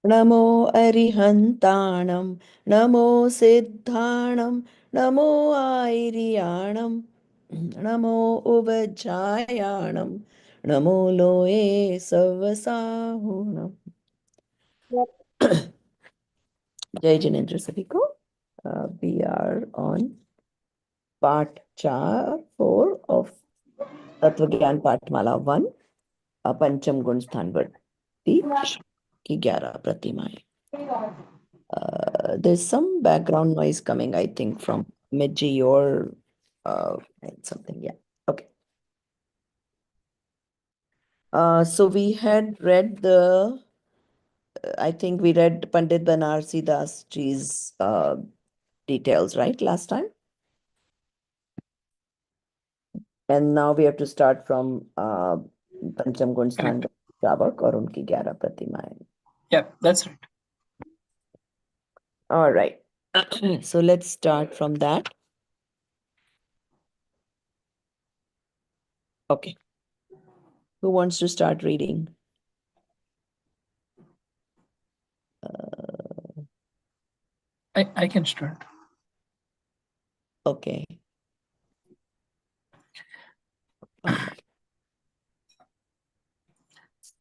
नमो अरिहन्ताणं नमो सिद्धाणं नमो आयर्याणं नमो उवज्जायाणं नमो लोये सवसाहुणम्। जय जिनेन्द्र सभी को। We are on part 4 of तत्व ज्ञान पाठमाला 1, पंचम गुण स्थान वर्ती की 11 प्रतिमाएं। There's some background noise coming, I think, from Midji or something. Yeah. Okay. So we had read I think we read Pandit Banarsi Das Ji's details, right, last time? And now we have to start from Pancham Gun Sthan Shavak or Unki 11 Pratimaएं. Yeah, that's right. All right. So let's start from that. Okay. Who wants to start reading? I can start. Okay. All right.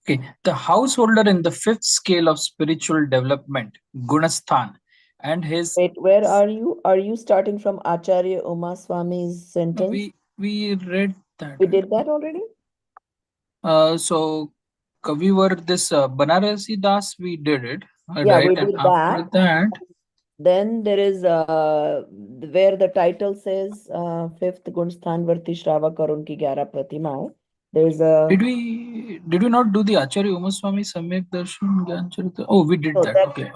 Okay, the householder in the 5th scale of spiritual development, Gunasthan, and his. Wait, where are you? Are you starting from Acharya Uma Swami's sentence? We read that. We did that already? So Kavivar, this Banarasi Das, we did it. Yeah, right? we did After that. Then there is where the title says 5th Gunsthan Varti Shravak or Unki 11 Pratimaएं. There's a. Did we not do the Acharya Umaswami Samyak Darshan Gyan Charita? Oh, we did that. Okay.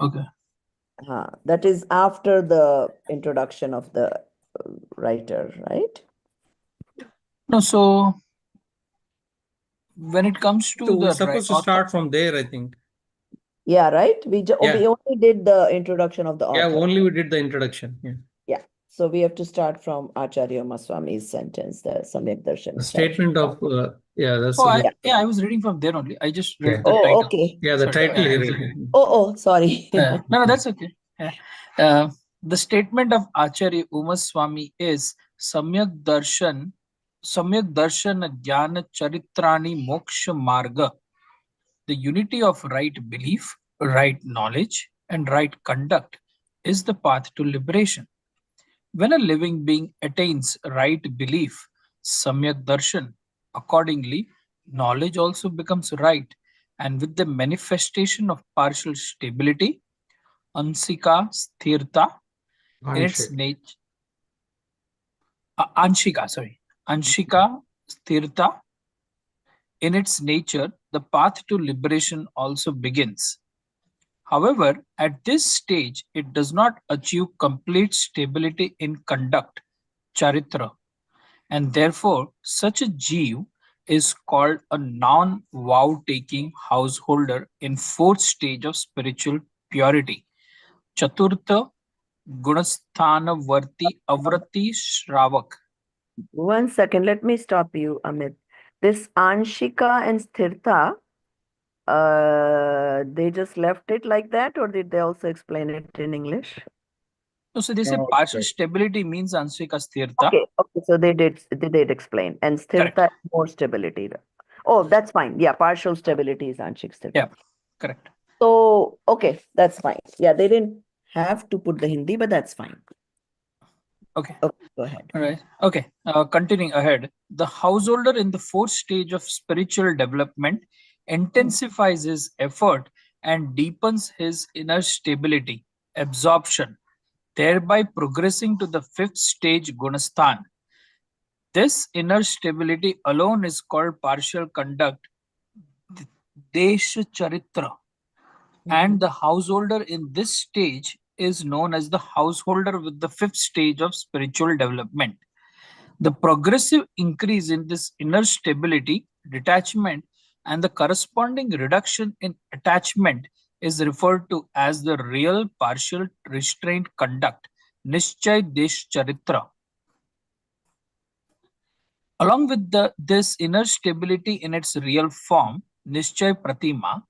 That is after the introduction of the writer, right? No, so when it comes to we're supposed to start from there, I think. Yeah, right? We only did the introduction of the author. Yeah, only we did the introduction. Yeah. So we have to start from Acharya Maswami's sentence, the Samyak Darshan. The statement of, that's. I was reading from there only. I just read the title. title. Okay. Yeah, the title you read. Sorry. No, that's okay. The statement of Acharya Umaswamy is Samyak Darshan Jnana Charitrani Moksha Marga. The unity of right belief, right knowledge, and right conduct is the path to liberation. When a living being attains right belief, Samyak Darshan, accordingly, knowledge also becomes right, and with the manifestation of partial stability, Ansika Sthirta, in its nature, Anshika Sthirta, in its nature, the path to liberation also begins. However, at this stage, it does not achieve complete stability in conduct, charitra, and therefore such a jiv is called a non-vow-taking householder in 4th stage of spiritual purity. Chaturtha Gunasthana Varti Avrati Shravak. 1 second, let me stop you, Amit. This Anshika and Sthirta, they just left it like that, or did they also explain it in English? No, so they say partial stability means Anshika Sthirta. Okay, so they did explain. And Sthirta is more stability. Oh, that's fine. Yeah, partial stability is Anshik Sthirta. Yeah, correct. So, okay, that's fine. Yeah, they didn't have to put the Hindi, but that's fine. Okay, go ahead. All right. Okay, continuing ahead. The householder in the 4th stage of spiritual development intensifies his effort and deepens his inner stability, absorption, thereby progressing to the fifth stage Gunasthan. This inner stability alone is called partial conduct, Desh Charitra, and the householder in this stage is known as the householder with the fifth stage of spiritual development. The progressive increase in this inner stability, detachment, and the corresponding reduction in attachment is referred to as the real partial restraint conduct, Nischay Desh Charitra. Along with this inner stability in its real form, Nischay Pratima,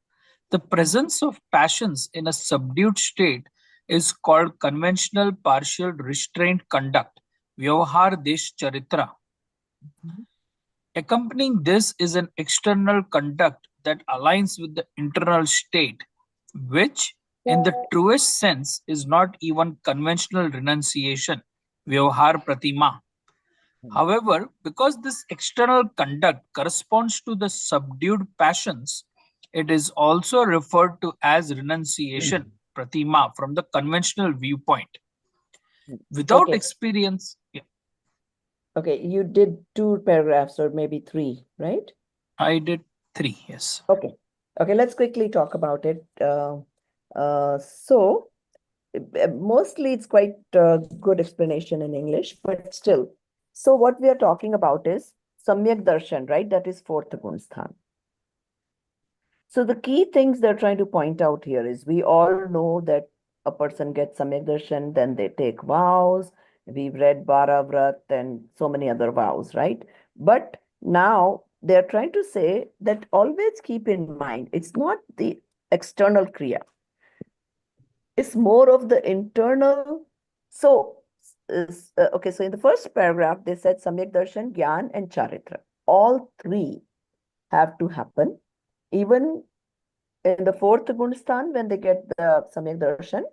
the presence of passions in a subdued state is called conventional partial restraint conduct, Vyavahar Desh Charitra. Accompanying this is an external conduct that aligns with the internal state, which, in the truest sense, is not even conventional renunciation, Vyavahar Pratima. However, because this external conduct corresponds to the subdued passions, it is also referred to as renunciation, Pratima, from the conventional viewpoint. Without Okay. experience, Okay, you did 2 paragraphs or maybe 3, right? I did 3, yes. Okay. Okay, let's quickly talk about it. So mostly it's quite a good explanation in English, but still. So what we are talking about is Samyak Darshan, right? That is fourth Gunsthan. So the key things they're trying to point out here is we all know that a person gets Samyak Darshan, then they take vows. We've read Bharavrat and so many other vows, right? But now they're trying to say that always keep in mind, it's not the external Kriya. It's more of the internal. So, okay, so in the first paragraph, they said Samyak Darshan, Gyan, and Charitra. All 3 have to happen. Even in the fourth Gunstan, when they get the Samyak Darshan,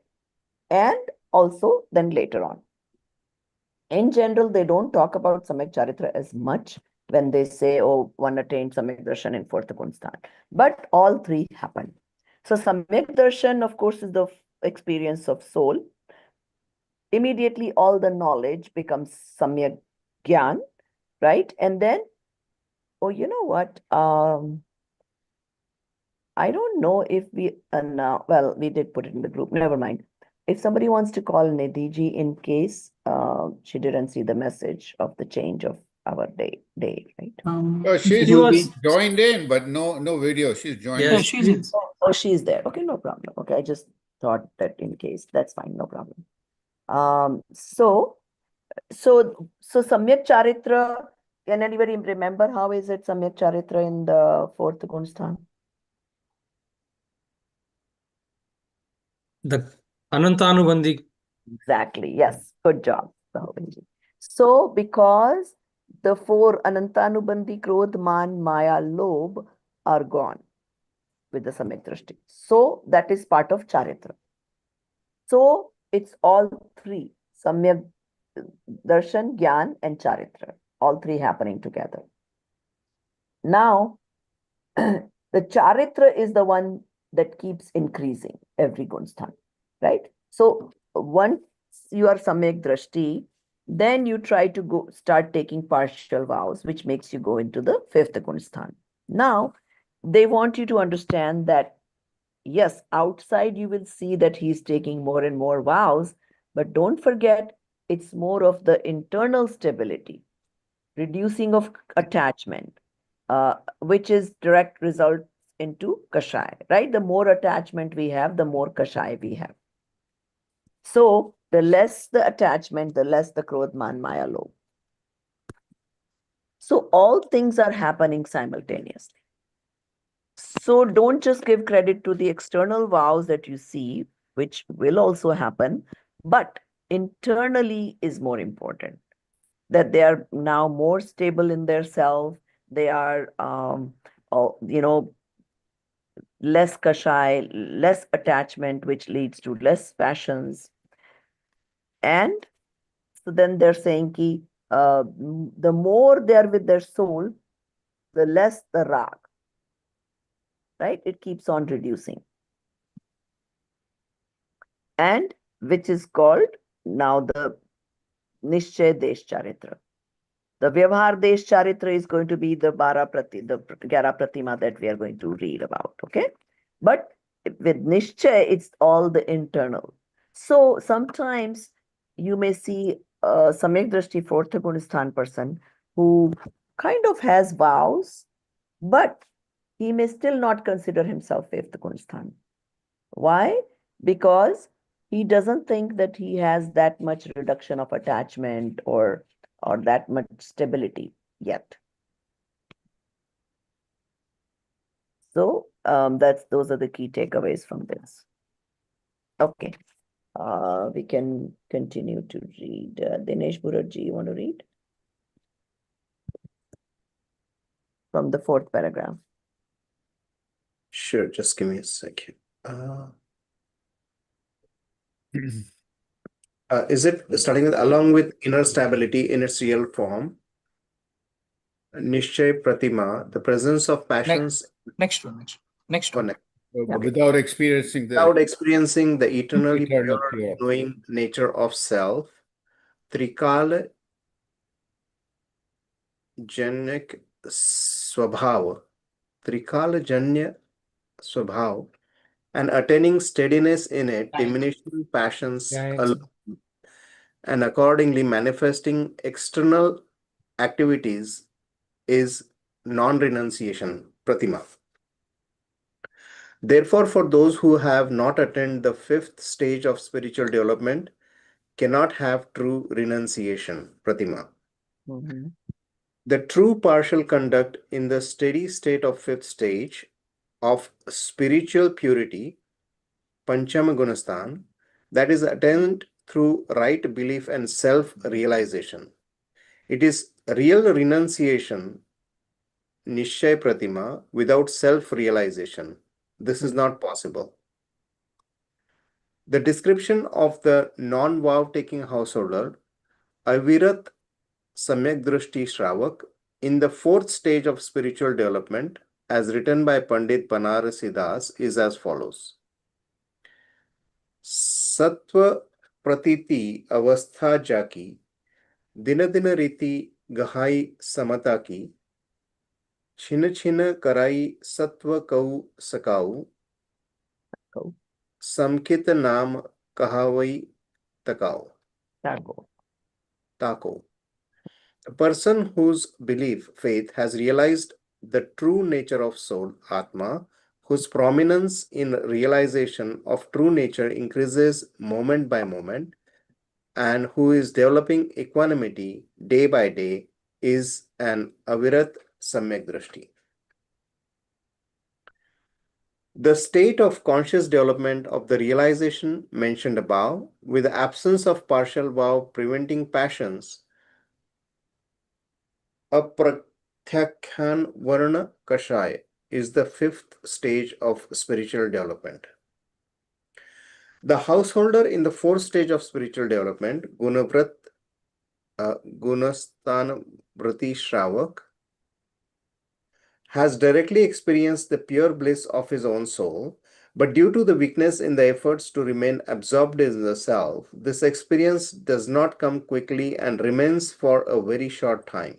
and also then later on. In general, they don't talk about Samyak Charitra as much when they say, oh, one attained Samyak Darshan in fourth Gunstan. But all 3 happen. So Samyak Darshan, of course, is the experience of soul. Immediately, all the knowledge becomes Samyak Gyan, right? And then, oh, you know what? I don't know if we now, well, we did put it in the group. Never mind. If somebody wants to call Nidhi in case she didn't see the message of the change of our day, right? She's She was, joined in, but no video. She's joined yeah, in. she's in. Oh, she's there. Okay, no problem. Okay, I just thought that in case. That's fine, no problem. So Samyak Charitra, can anybody remember how is it Samyak Charitra in the fourth Gunstan? the Anantanubandhi. Exactly. Yes. Good job, Sahobanji. So, because the 4 Anantanubandhi, Krodh, Man, Maya, Lobh are gone with the Samyak Drishti. So, that is part of Charitra. So, it's all 3 Samyak Darshan, Gyan, and Charitra. All 3 happening together. Now, the Charitra is the one that keeps increasing every Gunstan, right? So once you are Samyak Drashti, then you try to start taking partial vows, which makes you go into the fifth Gunstan. Now, they want you to understand that, yes, outside you will see that he's taking more and more vows, but don't forget, it's more of the internal stability, reducing of attachment, which is direct result into Kashai, right? The more attachment we have, the more Kashai we have. So the less the attachment, the less the Krodh, Man, Maya, Lobh. So all things are happening simultaneously. So don't just give credit to the external vows that you see, which will also happen, but internally is more important. That they are now more stable in their self. They are, less kashai, less attachment, which leads to less passions. And so then they're saying ki, the more they are with their soul, the less the rag, right? It keeps on reducing. And which is called now the Nishchay Desh Charitra. The Vyavhar Desh Charitra is going to be the 11 Pratima that we are going to read about, okay? But with Nishchay, it's all the internal. So sometimes you may see a Samyak Drishti fourth Gunisthan person who kind of has vows, but he may still not consider himself fifth Gunisthan. Why? Because he doesn't think that he has that much reduction of attachment or that much stability yet. So those are the key takeaways from this. Okay, we can continue to read. Dinesh Burarji, you want to read from the fourth paragraph? Sure, just give me a second. Is it starting with along with inner stability in its real form? Nishchay Pratima, the presence of passions. Next one. Okay. Without experiencing Without experiencing the eternally Eternal pure, pure. knowing nature of self, Trikala Janak Swabhav, Trikala Janya Swabhav, and attaining steadiness in it, diminishing passions alone, and accordingly manifesting external activities is non-renunciation, pratima. Therefore, for those who have not attained the fifth stage of spiritual development, cannot have true renunciation, pratima. Mm-hmm. The true partial conduct in the steady state of fifth stage of spiritual purity, Panchama Gunasthan, that is attained through right belief and self-realization. It is real renunciation, Nishchay Pratima, without self-realization. This is not possible. The description of the non-vow taking householder, Avirat Samyak Drishti Shravak, in the fourth stage of spiritual development, as written by Pandit Banarasi Das, is as follows. Sattva Pratiti Avastha Jaki, Dina Dina Riti Gahai Samata Ki, China China Karai Sattva Kau Sakau, Samkit Naam Kahavai Takao. Tako. A person whose faith has realized the true nature of soul, Atma, whose prominence in realization of true nature increases moment by moment, and who is developing equanimity day by day, is an Avirat Samyak Drishti. The state of conscious development of the realization mentioned above, with the absence of partial vow preventing passions, Apratyakhyan Varna Kashaya, is the fifth stage of spiritual development. The householder in the fourth stage of spiritual development, Gunasthan Vrati Shravak, has directly experienced the pure bliss of his own soul, but due to the weakness in the efforts to remain absorbed in the self, this experience does not come quickly and remains for a very short time.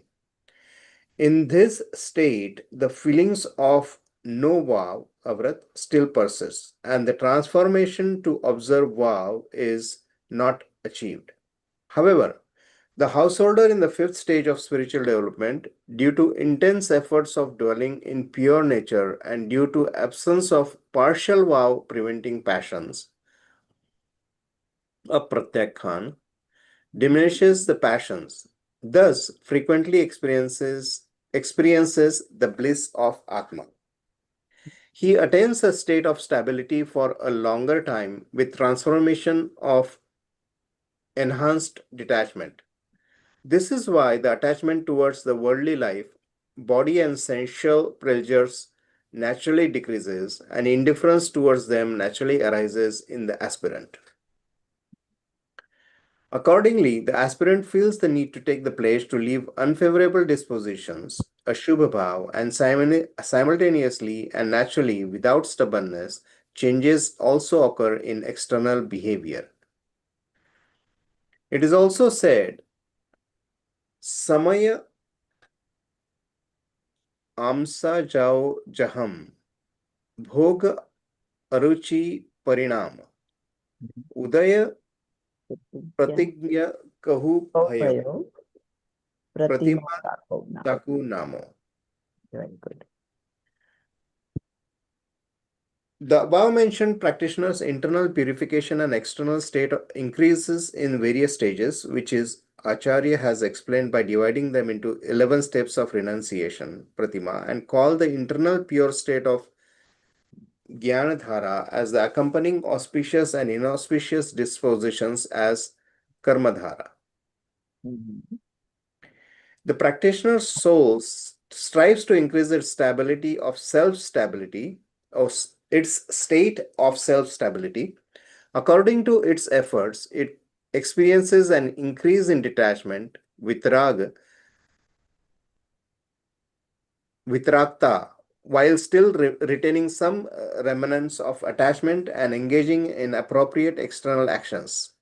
In this state, the feelings of no vow, avrat, still persists, and the transformation to observe vow is not achieved. However, the householder in the fifth stage of spiritual development, due to intense efforts of dwelling in pure nature and due to absence of partial vow preventing passions, apratyakhyan, diminishes the passions, thus frequently experiences the bliss of Atma. He attains a state of stability for a longer time with transformation of enhanced detachment. This is why the attachment towards the worldly life, body and sensual pleasures naturally decreases, and indifference towards them naturally arises in the aspirant. Accordingly, the aspirant feels the need to take the pledge to leave unfavorable dispositions, a Shubha Bhav, and simultaneously and naturally, without stubbornness, changes also occur in external behavior. It is also said, Samaya amsa jao jaham, bhog aruchi parinam, udaya pratigya kahu bhayo, Bhayo, pratima Pratima Sakovna. taku namo. Very good. The above mentioned practitioners' internal purification and external state increases in various stages, which is Acharya has explained by dividing them into 11 steps of renunciation, Pratima, and call the internal pure state of Dhara as the accompanying auspicious and inauspicious dispositions as Karmadhara. Mhm. The practitioner's soul strives to increase its stability of self-stability, or its state of self-stability. According to its efforts, it experiences an increase in detachment, vitrakta, while still retaining some remnants of attachment and engaging in appropriate external actions.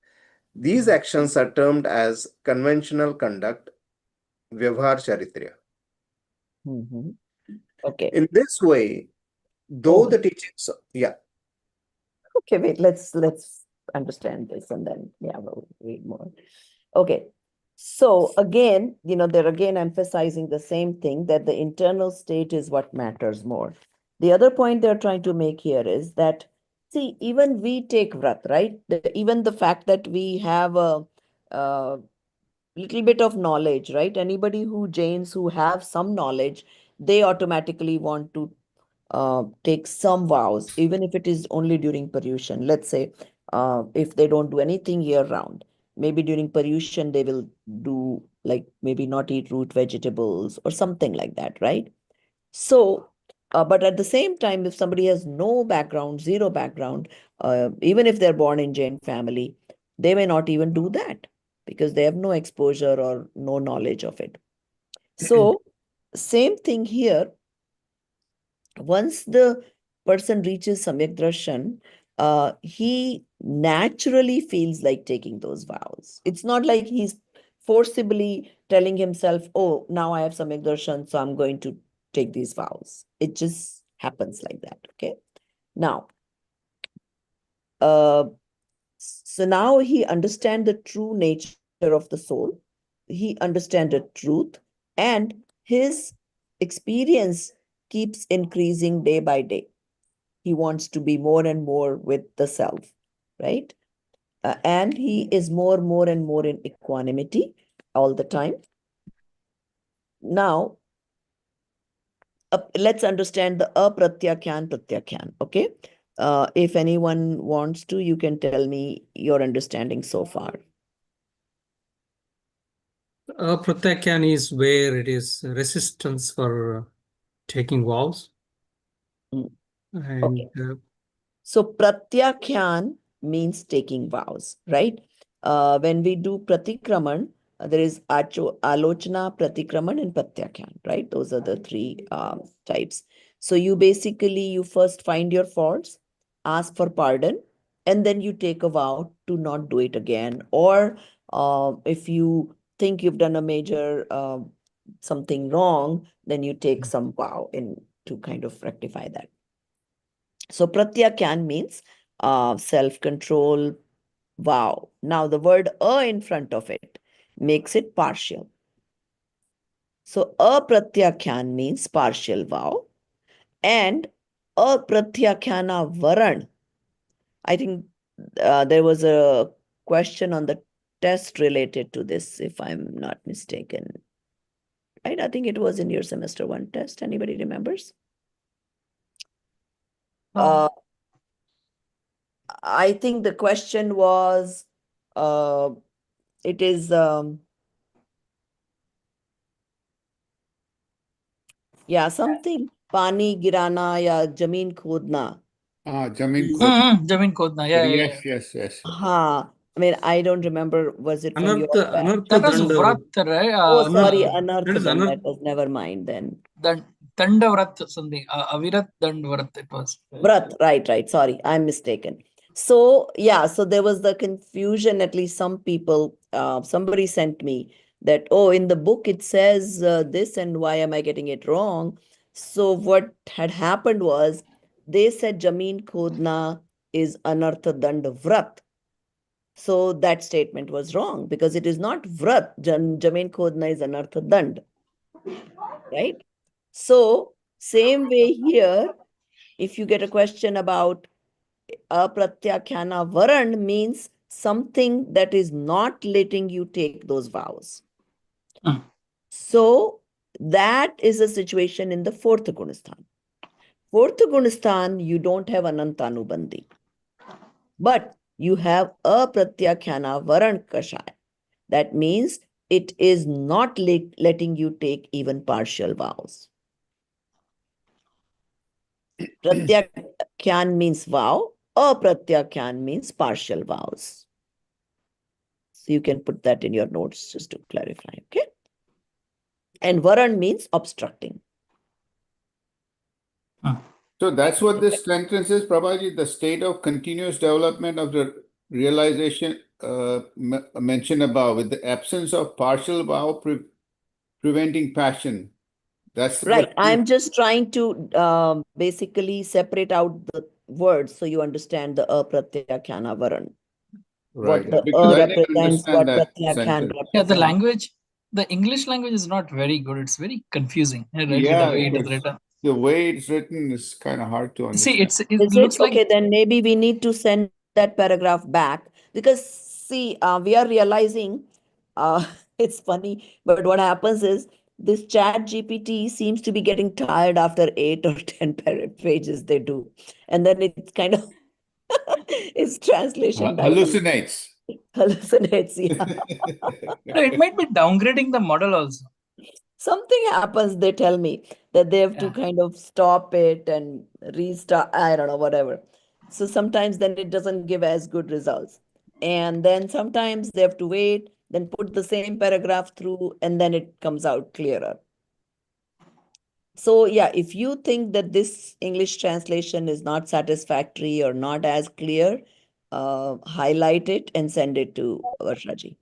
These actions are termed as conventional conduct, Vyavhar Charitrya. Mhm. Okay. In this way, though the teachings, Okay, wait, let's understand this and then we'll read more. Okay. So again, they're again emphasizing the same thing, that the internal state is what matters more. The other point they're trying to make here is that, see, even we take vrat, right? Even the fact that we have a little bit of knowledge, right? Anybody who Jains who have some knowledge, they automatically want to take some vows, even if it is only during Paryushan. Let's say if they don't do anything year round, maybe during Paryushan they will do, like, maybe not eat root vegetables or something like that, right? So, but at the same time, if somebody has no background, zero background, even if they're born in Jain family, they may not even do that because they have no exposure or no knowledge of it. So, same thing here. Once the person reaches Samyak Darshan, he naturally feels like taking those vows. It's not like he's forcibly telling himself, oh, now I have Samyak Darshan, so I'm going to take these vows. It just happens like that. Okay. Now, so now he understands the true nature of the soul. He understands the truth, and his experience keeps increasing day by day. He wants to be more and more with the self, right? And he is more and more in equanimity all the time. Now, let's understand the apratyakyan pratyakyan, okay? If anyone wants to, you can tell me your understanding so far. Pratyakyan is where it is resistance for taking vows. Mm. And Okay. So pratyakyan means taking vows, right? When we do pratikraman, there is alochana, pratikraman, and pratyakyan, right? Those are the three types. So you first find your faults, ask for pardon, and then you take a vow to not do it again. Or if you think you've done a major something wrong, then you take some vow to kind of rectify that. So pratyakyan means self-control, vow. Now the word in front of it makes it partial. So apratyakhyan means partial vow, and apratyakhana varan. I think there was a question on the test related to this, if I'm not mistaken. Right? I think it was in your semester 1 test. Anybody remembers? I think the question was, it is, something pani girana ya jameen khodna. Jamin Khod. Jamin Kodna. Yeah. Yes. I mean, I don't remember, was it from your batch? That was Danda. Vrat, right? Oh, sorry, That is Anartha Dandat. Never mind then. Danda Vrat something. Avirat Dand Vrat it was. Vrat, right. Sorry, I'm mistaken. So, so there was the confusion, at least some people somebody sent me that, oh, in the book it says this, and why am I getting it wrong? So what had happened was they said Jameen Khodna is Anartha Dand Vrat. So that statement was wrong because it is not Vrat. Jameen Khodna is Anartha Dand. Right? So, same way here, if you get a question about apratyakhana varan means something that is not letting you take those vows. Hmm. So that is a situation in the fourth Gunistan. Fourth Gunistan, you don't have Anantanubandhi, but you have apratyakhana varan kashay. That means it is not letting you take even partial vows. Pratyakyan means vow, apratyakhyan means partial vows. So you can put that in your notes just to clarify, okay? And varan means obstructing. So that's what this sentence is, Prabhaji, the state of continuous development of the realization mentioned above, with the absence of partial vow preventing passion. That's Right. what I'm just trying to basically separate out the words so you understand the apratyakhana varan. right. What the Because I didn't represents, understand what that pratyakhan sentence. Yeah, the represents. language, the English language is not very good. It's very confusing, right? With the Yeah, way it is because written. the way it's written is kind of hard to See, understand. it Is looks it? like Okay, then maybe we need to send that paragraph back because see, we are realizing it's funny, but what happens is this chat GPT seems to be getting tired after 8 or 10 pages they do. And then it's kind of its translation dilutes, Hallucinates. hallucinates. Yeah. no, it might be downgrading the model also. Something happens, they tell me that they have to Yeah. kind of stop it and restart, I don't know, whatever. So sometimes then it doesn't give as good results. And then sometimes they have to wait, then put the same paragraph through, and then it comes out clearer. So yeah, if you think that this English translation is not satisfactory or not as clear, highlight it and send it to Varshaji.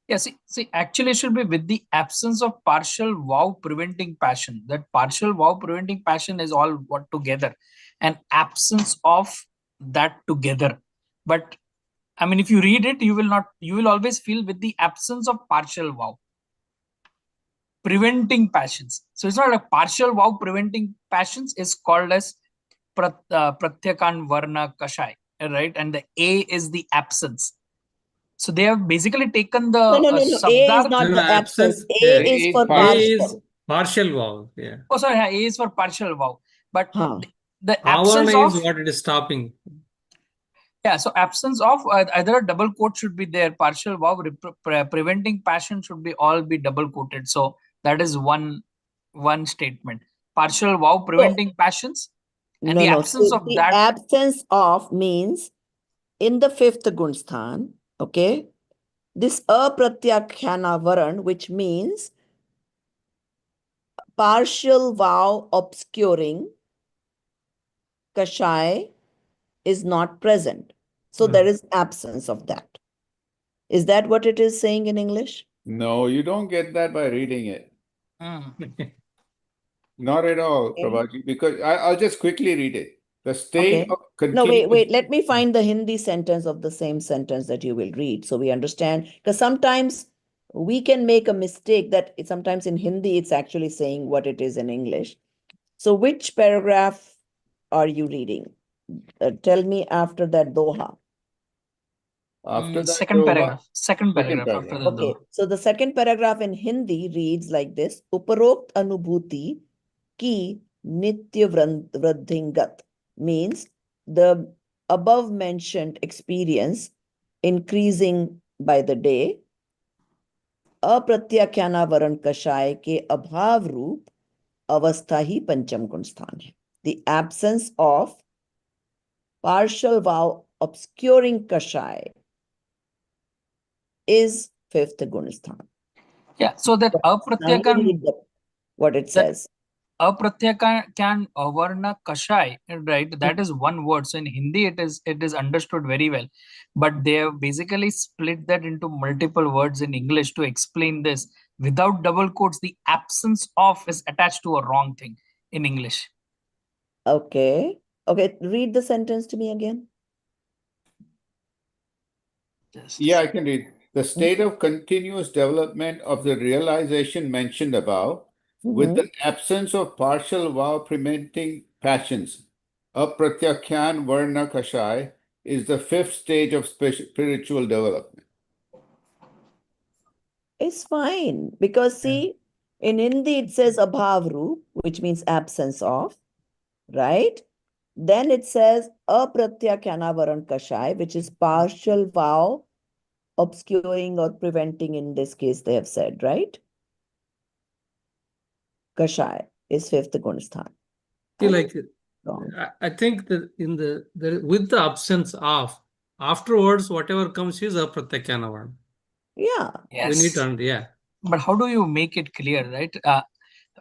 Yeah, see, actually, it should be with the absence of partial vow preventing passion. That partial vow preventing passion is all what together, and absence of that together. But I mean, if you read it, you will always feel with the absence of partial vow preventing passions. So it's not a partial vow preventing passions is called as pratyakan varna kashai, right? And the A is the absence. So they have basically taken the No. A is sabdarth. not No, the absence. A yeah. is A for A is partial. partial vow. Yeah. Oh, sorry, yeah, A is for partial vow. But Huh. the absence Avana of, is what it is stopping. yeah, so absence of either a double quote should be there, partial vow, preventing passion should be all be double quoted. So that is one statement. Partial vow preventing passions, and the No. absence So of the that. absence of means in the fifth gunsthan, okay, this apratyakhana varan, which means partial vow obscuring kashai is not present. So there is absence of that. Is that what it is saying in English? No, you don't get that by reading it. Not at all, Okay. Prabhaji, because I'll just quickly read it. The state Okay. of No, continuous... wait. Let me find the Hindi sentence of the same sentence that you will read so we understand. Because sometimes we can make a mistake that sometimes in Hindi it's actually saying what it is in English. So which paragraph are you reading? Tell me after that doha. After that, Second paragraph. Second Second paragraph after paragraph. the Okay. So the second paragraph in Hindi reads like this. Uparokt anubhuti ki nitya vradhingat means the above mentioned experience increasing by the day. अप्रत्याख्याना वरण कषाय के अभाव रूप अवस्था ही पंचम गुण स्थान है. The absence of partial vow obscuring kashai is fifth gunsthan. Yeah, so that Now you apratyakan, read what it that says. apratyaya can varna kashai, right? That is one word. So in Hindi, it is understood very well. But they have basically split that into multiple words in English to explain this. Without double quotes, the absence of is attached to a wrong thing in English. Okay. Okay, read the sentence to me again. Just Yeah, I can read. The state of continuous development of the realization mentioned above, with the absence of partial vow preventing passions, apratyakyan varna kashai, is the fifth stage of spiritual development. It's fine because see, in Hindi it says abhav roop, which means absence of, right? Then it says apratyakana varan kashai, which is partial vow obscuring or preventing, in this case they have said, right? Kashai is fifth gunsthan. See, like, Wrong. I think that with the absence of, afterwards, whatever comes is a pratyakana one. Yeah. We need to, yeah. But how do you make it clear, right?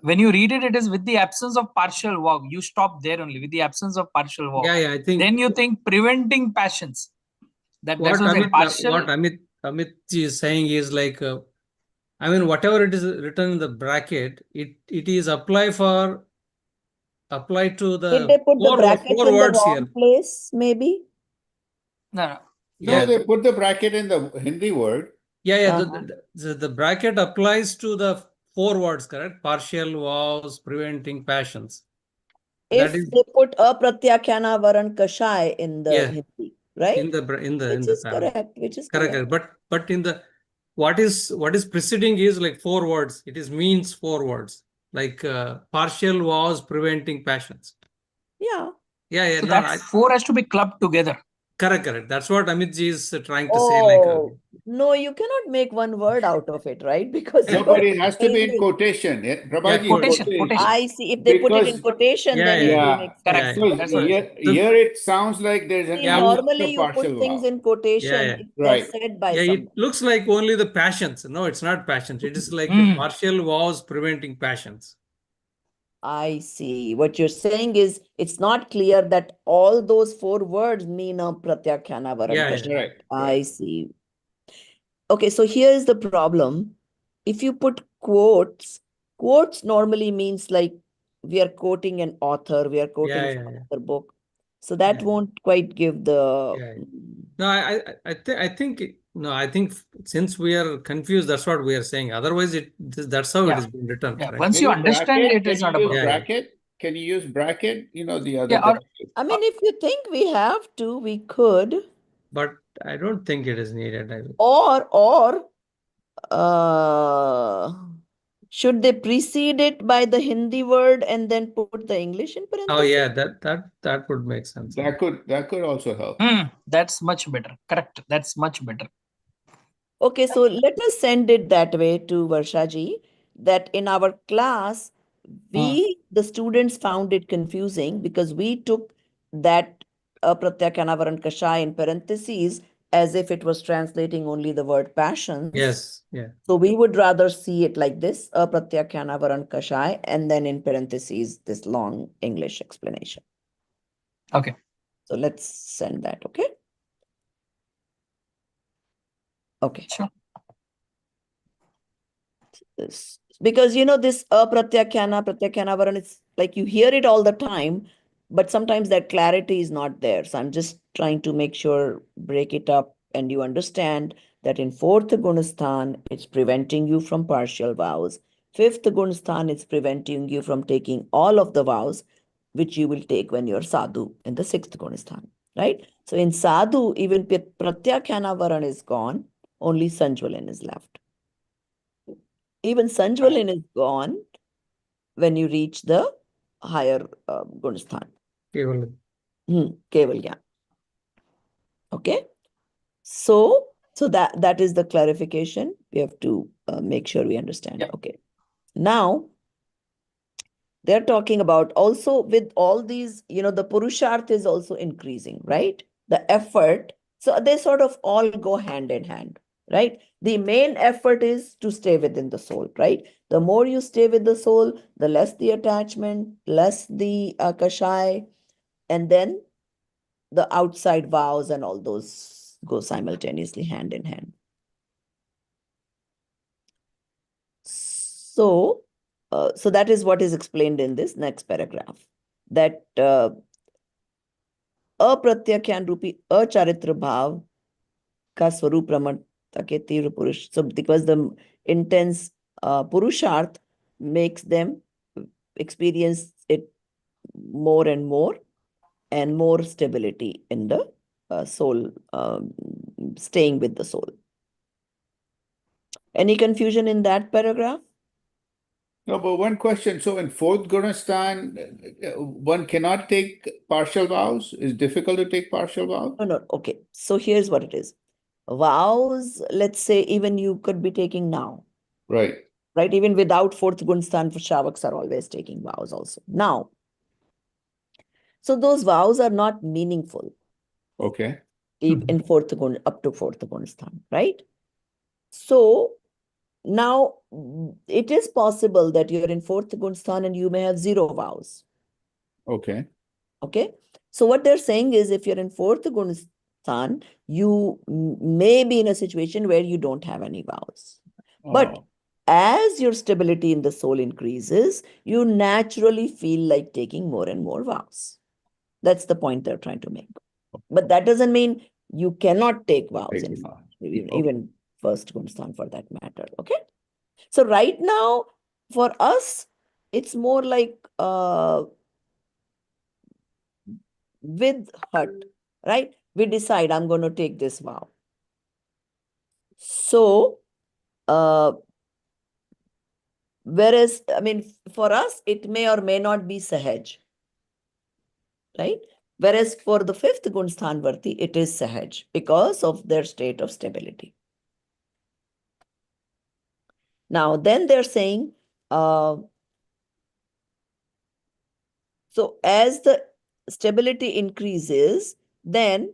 When you read it, it is with the absence of partial vow. You stop there only with the absence of partial vow. Yeah, I think Then you think preventing passions. That's what what I'm saying. Amit ji is saying is like, I mean, whatever it is written in the bracket, it is apply to Did they the put the brackets four in the words wrong here. place, maybe? No. No, they put the bracket in the Hindi word. Yeah. The bracket applies to the four words, correct? Partial vows, preventing passions. If That is, they put apratyakana varan kashai in the Hindi, right? in the Which is correct. Which is correct. But in the what is preceding is like four words. It is means four words, like partial vows, preventing passions. Yeah. Yeah. So that four has to be clubbed together. Correct. That's what Amit ji is trying to say. Like, no, you cannot make one word out of it, right? Because No, but it has to be in quotation. Prabhaji, quotation. I see. If they put it in quotation, then it will make sense. Correct. Here it sounds like there's an normally you partial put things vow. in quotation if they're said by someone. It looks like only the passions. No, it's not passions. It is like partial vows preventing passions. I see. What you're saying is it's not clear that all those four words mean a pratyakhyana varan kashai. Right. I see. Okay, so here is the problem. If you put quotes normally means like we are quoting an author, we are quoting from another book. So that won't quite give the. No, I think no, I think since we are confused, that's what we are saying. Otherwise, that's how it has been written. Yeah. Right? Once you understand it is not a problem. Bracket? Can you use bracket? You know, the other. I mean, if you think we have to, we could. But I don't think it is needed. Or should they precede it by the Hindi word and then put the English in parentheses? Oh yeah, that would make sense. That could also help. That's much better. Correct. That's much better. Okay, so let us send it that way to Varshaji, that in our class, the students found it confusing because we took that Pratyakana Varan Kashai in parentheses as if it was translating only the word passions. Yes, yeah. So we would rather see it like this, Pratyakana Varan Kashai, and then in parentheses, this long English explanation. Okay. So let's send that, okay? Okay. Sure. Because this pratyakhyana varan, it's like you hear it all the time, but sometimes that clarity is not there. So I'm just trying to make sure, break it up, and you understand that in fourth gunasthan, it's preventing you from partial vows. Fifth gunasthan, it's preventing you from taking all of the vows, which you will take when you're sadhu in the sixth gunasthan, right? So in sadhu, even pratyakhyana varan is gone, only sanjvalin is left. Even sanjvalin is gone when you reach the higher gunasthan. Keval. Keval Gyan. Okay. So that is the clarification. We have to make sure we understand. Yeah. Okay. Now, they're talking about also with all these, the purusharth is also increasing, right? The effort. So they sort of all go hand in hand. right? The main effort is to stay within the soul, right? The more you stay with the soul, the less the attachment, less the kashai, and then the outside vows and all those go simultaneously hand in hand. So, so that is what is explained in this next paragraph, that अप्रत्याख्यान रूपी अचारित्र भाव का स्वरूप प्रमणता के तीव्र पुरुष. So because the intense purusharth makes them experience it more and more stability in the soul, staying with the soul. Any confusion in that paragraph? No, but one question. So in fourth Gunastan, one cannot take partial vows? It's difficult to take partial vows? No. Okay. So here's what it is. Vows, let's say even you could be taking now. Right. Right? Even without fourth Gunstan, for Shavaks are always taking vows also. Now, so those vows are not meaningful. Okay. In fourth Gun, up to fourth Gunstan, right? So now it is possible that you're in fourth Gunstan and you may have 0 vows. Okay. Okay. So what they're saying is if you're in fourth Gunstan, you may be in a situation where you don't have any vows. But Oh, as your stability in the soul increases, you naturally feel like taking more and more vows. That's the point they're trying to make. But that doesn't mean you cannot take vows, take in it. even first Gunstan for that matter. Okay. So right now, for us, it's more like with hurt, right? We decide I'm going to take this vow. So, whereas, I mean, for us, it may or may not be sahaj, right? Whereas for the fifth Gunsthanvarti, it is sahaj because of their state of stability. Now, then they're saying, so as the stability increases, then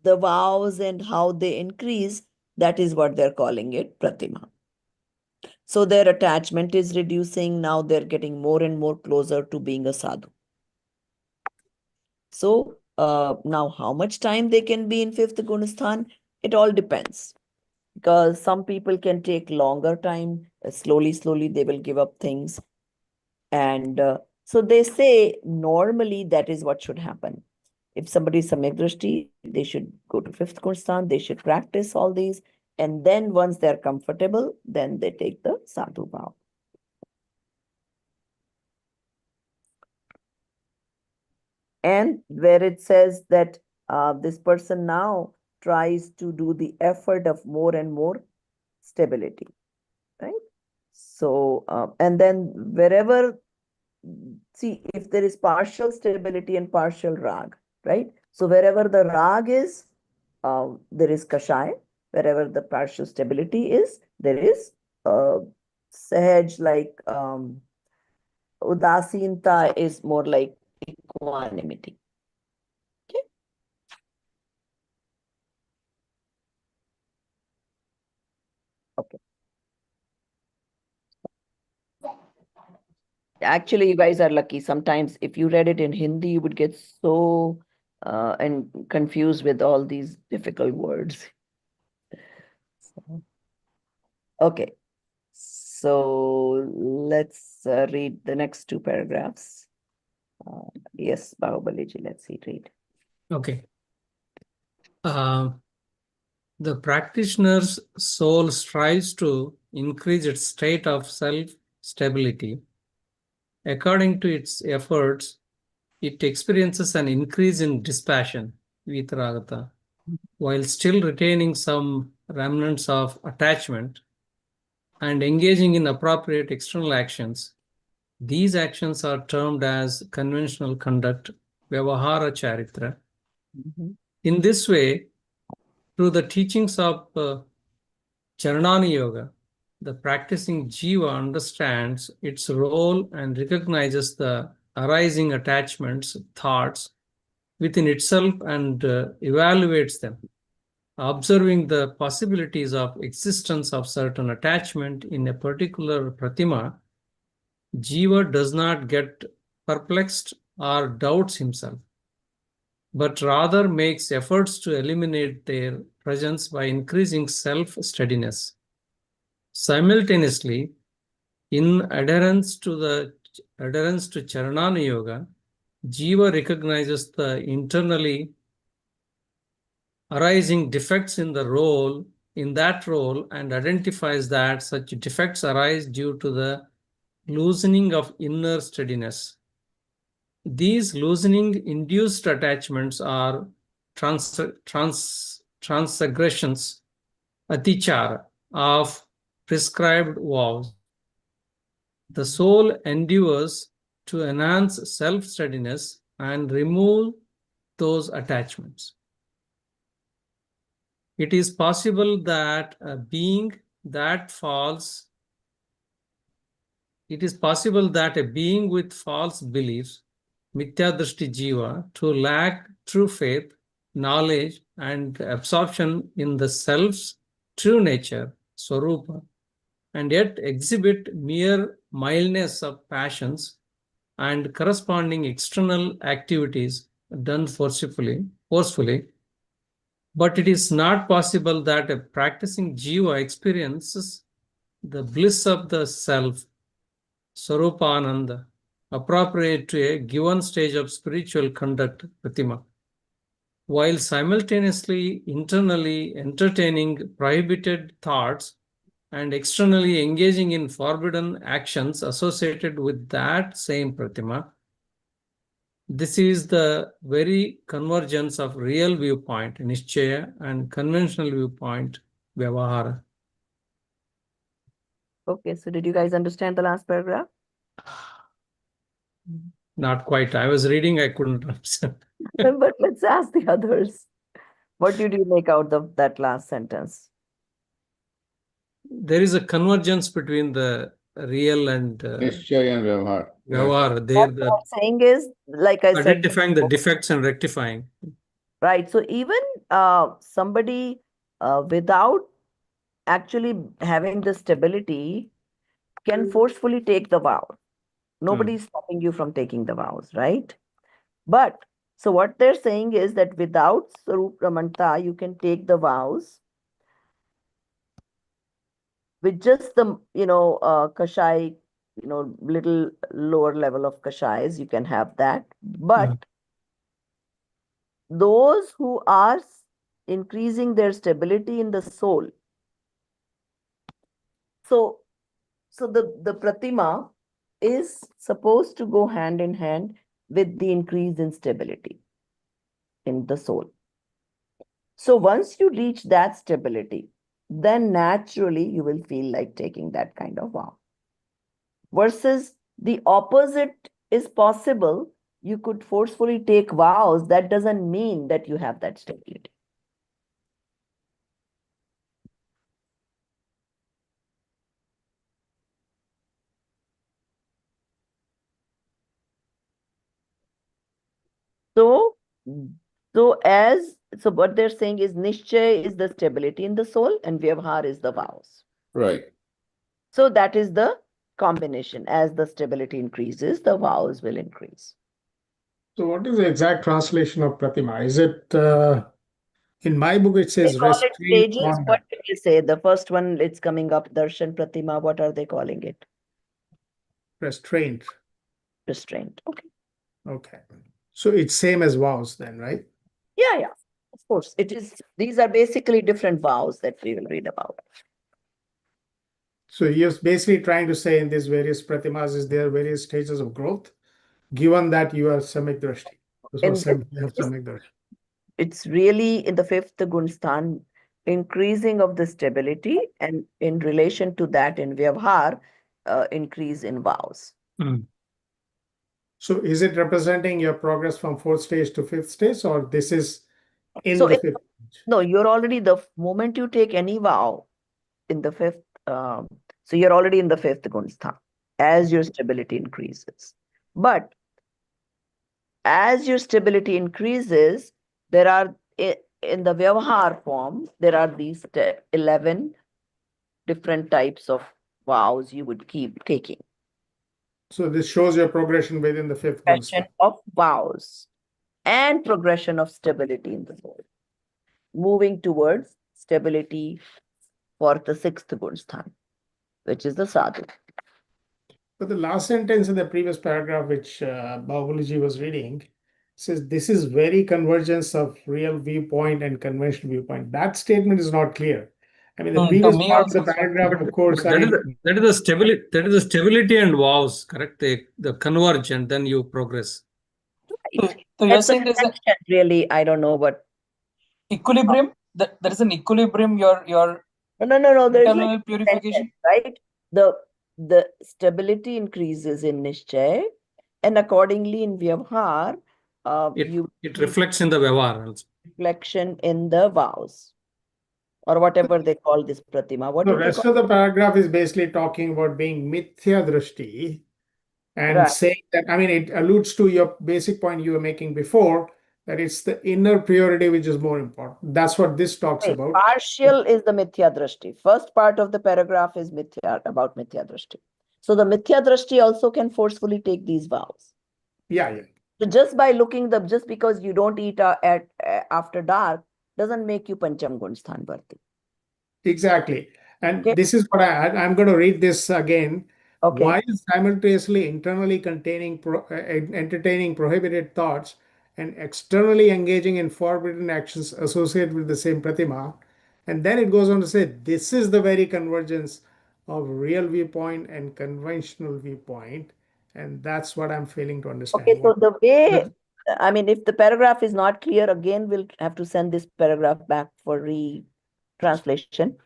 the vows and how they increase, that is what they're calling it pratima. So their attachment is reducing. Now they're getting more and more closer to being a sadhu. So now how much time they can be in fifth Gunasthan, it all depends. Because some people can take longer time, slowly they will give up things. And so they say normally that is what should happen. If somebody is Samyak Drishti, they should go to fifth Gunasthan, they should practice all these. And then once they're comfortable, then they take the sadhu vow. And where it says that this person now tries to do the effort of more and more stability, right? So, and then wherever, see, if there is partial stability and partial rag, right? So wherever the rag is, there is kashai. Wherever the partial stability is, there is sahaj, like udasinta is more like equanimity. Okay. Okay. Actually, you guys are lucky. Sometimes if you read it in Hindi, you would get so and confused with all these difficult words. Okay. So let's read the next 2 paragraphs. Yes, Bahubaliji, let's read. Okay. The practitioner's soul strives to increase its state of self-stability. According to its efforts, it experiences an increase in dispassion, vitaragata, while still retaining some remnants of attachment and engaging in appropriate external actions. These actions are termed as conventional conduct, vyavahara charitra. In this way, through the teachings of Charanani Yoga, the practicing jiva understands its role and recognizes the arising attachments, thoughts within itself and evaluates them. observing the possibilities of existence of certain attachment in a particular pratima, Jiva does not get perplexed or doubts himself, but rather makes efforts to eliminate their presence by increasing self-steadiness. Simultaneously, in adherence to Charanana Yoga, Jiva recognizes the internally arising defects in that role and identifies that such defects arise due to the loosening of inner steadiness. These loosening induced attachments are transgressions, atichara, of prescribed vows. The soul endeavors to enhance self-steadiness and remove those attachments. It is possible that a being with false beliefs, Mithyadrashti Jiva, to lack true faith, knowledge, and absorption in the self's true nature, Swarupa, and yet exhibit mere mildness of passions and corresponding external activities done forcefully. But it is not possible that a practicing Jiva experiences the bliss of the self, Swarupananda, appropriate to a given stage of spiritual conduct, Pratima, while simultaneously internally entertaining prohibited thoughts and externally engaging in forbidden actions associated with that same Pratima. This is the very convergence of real viewpoint, Nishchaya, and conventional viewpoint, Vyavahara. Okay, so did you guys understand the last paragraph? Not quite. I was reading, I couldn't understand. But let's ask the others. What did you make out of that last sentence? There is a convergence between the real and Nishchay and Vyavahar. Vyavahara. What I'm saying is, like I said, Identifying the defects and rectifying. right. So even somebody without actually having the stability can forcefully take the vow. Nobody is stopping you from taking the vows, right? But so what they're saying is that without Sarup Ramanta, you can take the vows with just the, Kashai, little lower level of Kashais, you can have that. But those who are increasing their stability in the soul. So the Pratima is supposed to go hand in hand with the increase in stability in the soul. So once you reach that stability, then naturally you will feel like taking that kind of vow. Versus the opposite is possible. You could forcefully take vows. That doesn't mean that you have that stability. So what they're saying is Nishchay is the stability in the soul and Vyavahar is the vows. Right. So that is the combination. As the stability increases, the vows will increase. So what is the exact translation of Pratima? Is it, in my book, it They says call it restrained stages. What conduct. did you say? The first one, it's coming up, Darshan Pratima. What are they calling it? Restraint. Restraint. Okay. Okay. So it's same as vows then, right? Yeah. Of course, it is. These are basically different vows that we will read about. So you're basically trying to say in these various pratimas, is there various stages of growth, given that you are Samyak Drashti. It's really in the fifth Gunstan, increasing of the stability, and in relation to that in Vyavahar, increase in vows. So is it representing your progress from fourth stage to fifth stage, or this is in So the fifth stage? No, you're already, the moment you take any vow in the fifth, so you're already in the fifth Gunstan as your stability increases. But as your stability increases, there are in the Vyavahar form, there are these 11 different types of vows you would keep taking. So this shows your progression within the fifth Progression gunstone. of vows and progression of stability in the soul. Moving towards stability for the sixth gunsthan, which is the sadhu. But the last sentence in the previous paragraph, which Bahubali was reading, says this is very convergence of real viewpoint and conventional viewpoint. That statement is not clear. I mean, the To previous me part of the also, sir. paragraph, of course, But I that is mean, that is the stability. That is the stability and vows, correct? The converge and then you progress. So Right. you're That's the saying there's an connection, really. I don't know, but equilibrium. There is an equilibrium. Your no. There is no internal purification. right? The stability increases in Nishchay, and accordingly in Vyavhar, you It reflects in the Vyavar also. reflection in the vows, or whatever they call this pratima. What the did they rest call of the paragraph is basically talking about being mithya drishti and Right. saying that, I mean, it alludes to your basic point you were making before, that it's the inner purity which is more important. That's what this talks Wait, about. partial is the mithya drashti. First part of the paragraph is about mithya drashti. So the mithya drashti also can forcefully take these vows. Yeah. So just by just because you don't eat after dark doesn't make you Pancham Gunsthan Bharti. Exactly. And Okay. this is what I'm going to read this again. Okay. While simultaneously internally entertaining prohibited thoughts and externally engaging in forbidden actions associated with the same pratima. And then it goes on to say, this is the very convergence of real viewpoint and conventional viewpoint. And that's what I'm failing to understand. Okay, so the way, I mean, if the paragraph is not clear, again, we'll have to send this paragraph back for retranslation.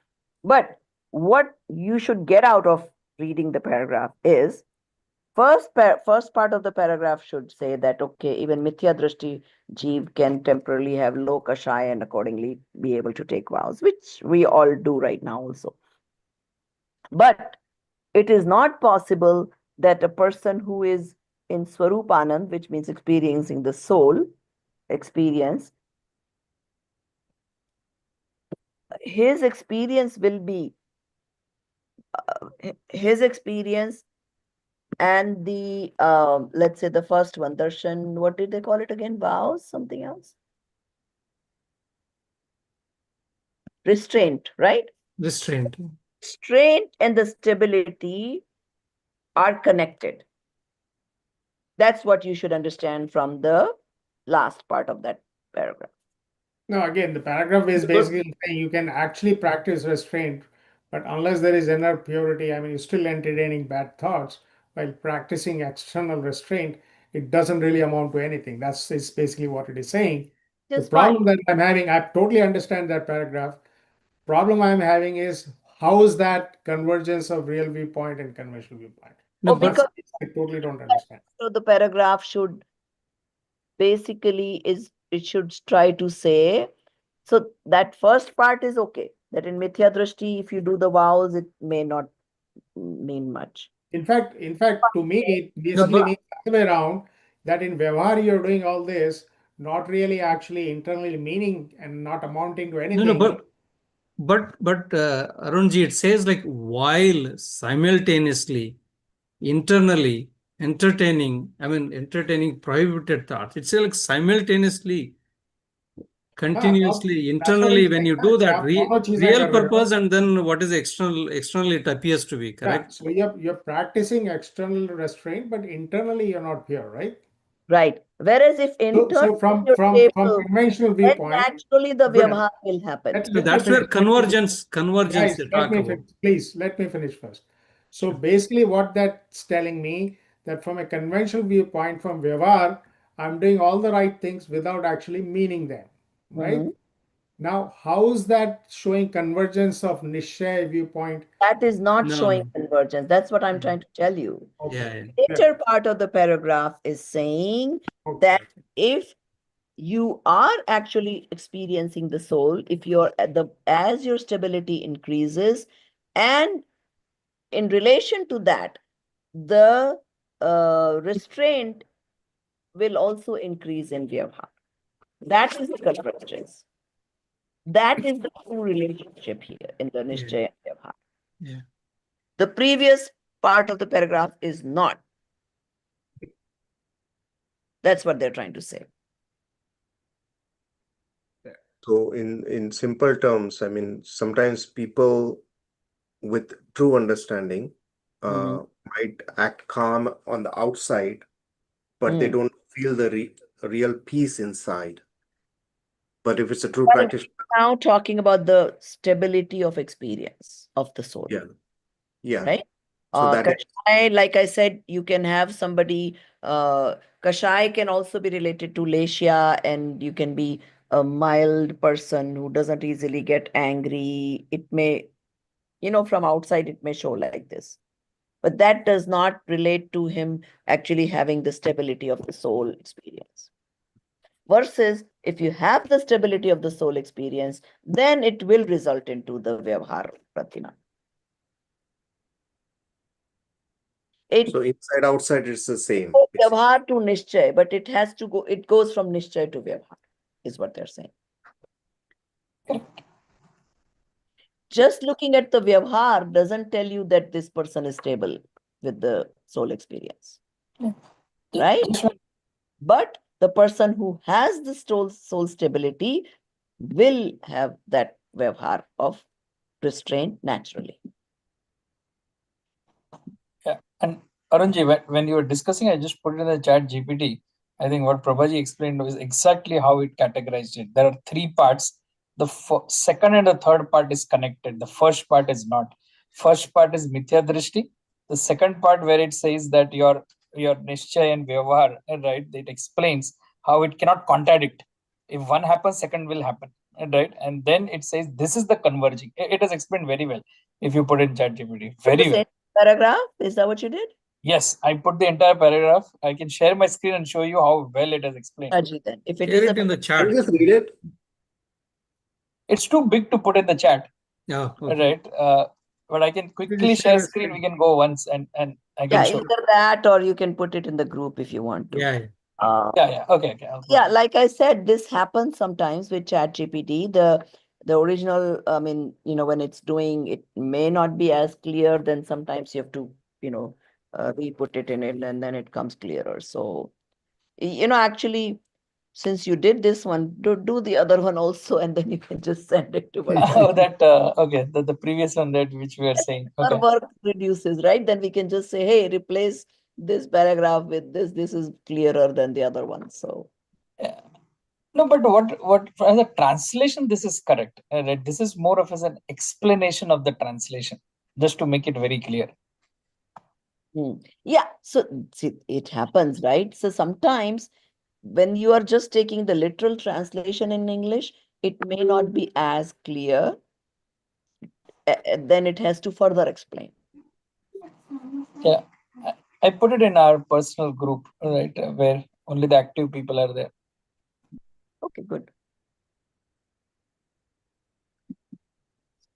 But what you should get out of reading the paragraph is first part of the paragraph should say that, okay, even Mithya Drishti Jeev can temporarily have low kashaya and accordingly be able to take vows, which we all do right now also. But it is not possible that a person who is in Swarupanand, which means experiencing the soul experience, his experience will be his experience and the let's say the first one, darshan, what did they call it again? Vows, something else? Restraint, right? Restraint. Restraint and the stability are connected. That's what you should understand from the last part of that paragraph. No, again, the paragraph is basically saying you can actually practice restraint, but unless there is inner purity, I mean, you're still entertaining bad thoughts while practicing external restraint. It doesn't really amount to anything. That's basically what it is saying. The Just problem that I'm having, I totally understand that paragraph. Problem I'm having is how is that convergence of real viewpoint and conventional viewpoint? No, because I totally don't understand. so the paragraph should basically it should try to say, so that first part is okay, that in Mithya Drishti, if you do the vows, it may not mean much. In fact, to me, it basically means the other way around, that in Vyavahar you're doing all this, not really actually internally meaning and not amounting to anything. No, but Arunji, it says like while simultaneously, internally entertaining prohibited thoughts. It's like simultaneously, continuously, internally, when you do that real purpose and then what is externally it appears to be, correct? So you're practicing external restraint, but internally you're not pure, right? Right. Whereas if So from conventional then viewpoint, naturally the Vyavahar will happen. So that's where convergence Guys, they talk about. Please let me finish first. So basically what that's telling me, that from a conventional viewpoint, from Vyavahar, I'm doing all the right things without actually meaning them, right? Now, how is that showing convergence of Nishchay viewpoint? That is not No, showing no. convergence. That's what I'm trying to tell you. Yeah. Later part of the paragraph is saying that if you are actually experiencing the soul, if you're as your stability increases, and in relation to that, the restraint will also increase in Vyavahar. That is the convergence. That is the true relationship here in the Nishchaya and Vyavhar. Yeah. The previous part of the paragraph is not. That's what they're trying to say. So in simple terms, I mean, sometimes people with true understanding might act calm on the outside, but they don't feel the real peace inside. But if it's a true But practitioner, now talking about the stability of experience of the soul, yeah. right? So that is, Kashai, like I said, you can have somebody, Kashai can also be related to Leshya, and you can be a mild person who doesn't easily get angry. It may, from outside, it may show like this. But that does not relate to him actually having the stability of the soul experience. Versus if you have the stability of the soul experience, then it will result into the Vyavhar Pratima. so inside outside it's the same. Vyavhar to Nishchay, but it has to go, it goes from Nishchay to Vyavhar, is what they're saying. Just looking at the Vyavhar doesn't tell you that this person is stable with the soul experience. Right? But the person who has the soul stability will have that Vyavhar of restraint naturally. Yeah, and Arunji, when you were discussing, I just put it in the chat GPT. I think what Prabhaji explained was exactly how it categorized it. There are three parts. The second and the third part is connected. The first part is not. First part is Mithya Drishti. The second part where it says that your Nishchay and Vyavahar, right? It explains how it cannot contradict. If one happens, second will happen, right? And then it says this is the converging. It is explained very well if you put it in chat GPT. Very well. Paragraph, is that what you did? Yes, I put the entire paragraph. I can share my screen and show you how well it is explained. Then. If it Share is it in the chat. Can you just read it? It's too big to put in the chat, Yeah. Okay. right? But I can quickly share screen. We can go once and I can show. Either that or you can put it in the group if you want to. Yeah. Yeah. Okay. Yeah, like I said, this happens sometimes with ChatGPT. The original, I mean, when it's doing, it may not be as clear. Then sometimes you have to, re-put it in it, and then it comes clearer. So, actually, since you did this one, do the other one also, and then you can just send it to us. Okay. The previous one that which we are saying. Okay. Our work reduces, right? Then we can just say, hey, replace this paragraph with this. This is clearer than the other one. So. Yeah. No, but what as a translation, this is correct. Right? This is more of as an explanation of the translation, just to make it very clear. Yeah, so see, it happens, right? So sometimes when you are just taking the literal translation in English, it may not be as clear. Then it has to further explain. Yeah, I put it in our personal group, right, where only the active people are there. Okay, good.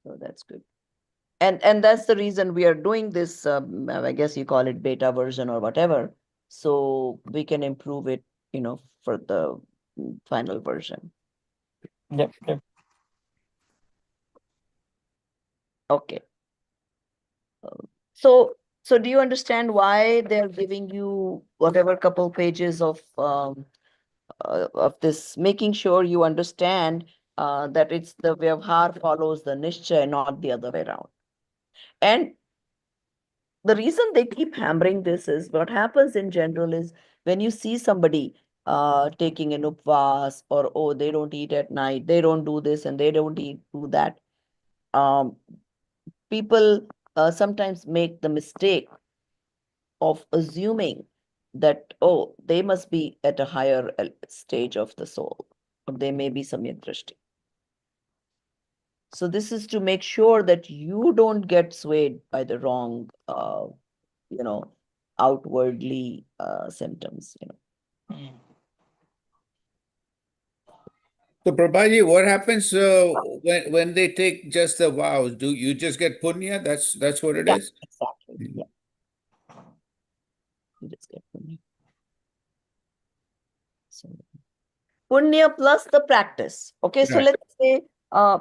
So that's good. And that's the reason we are doing this. I guess you call it beta version or whatever, so we can improve it, for the final version. Yep. Okay. So do you understand why they're giving you whatever couple pages of this, making sure you understand that it's the Vyavhar follows the Nishchay, not the other way around. And the reason they keep hammering this is what happens in general is when you see somebody taking an upvas, or, oh, they don't eat at night, they don't do this and they don't do that. People sometimes make the mistake of assuming that, oh, they must be at a higher stage of the soul, or they may be samyak drishti. So this is to make sure that you don't get swayed by the wrong, outwardly symptoms. So, Prabhaji, what happens when they take just the vows? Do you just get punya? That's what it is? Exactly. Yeah. You just get punya. So punya plus the practice. Okay, so Right. let's say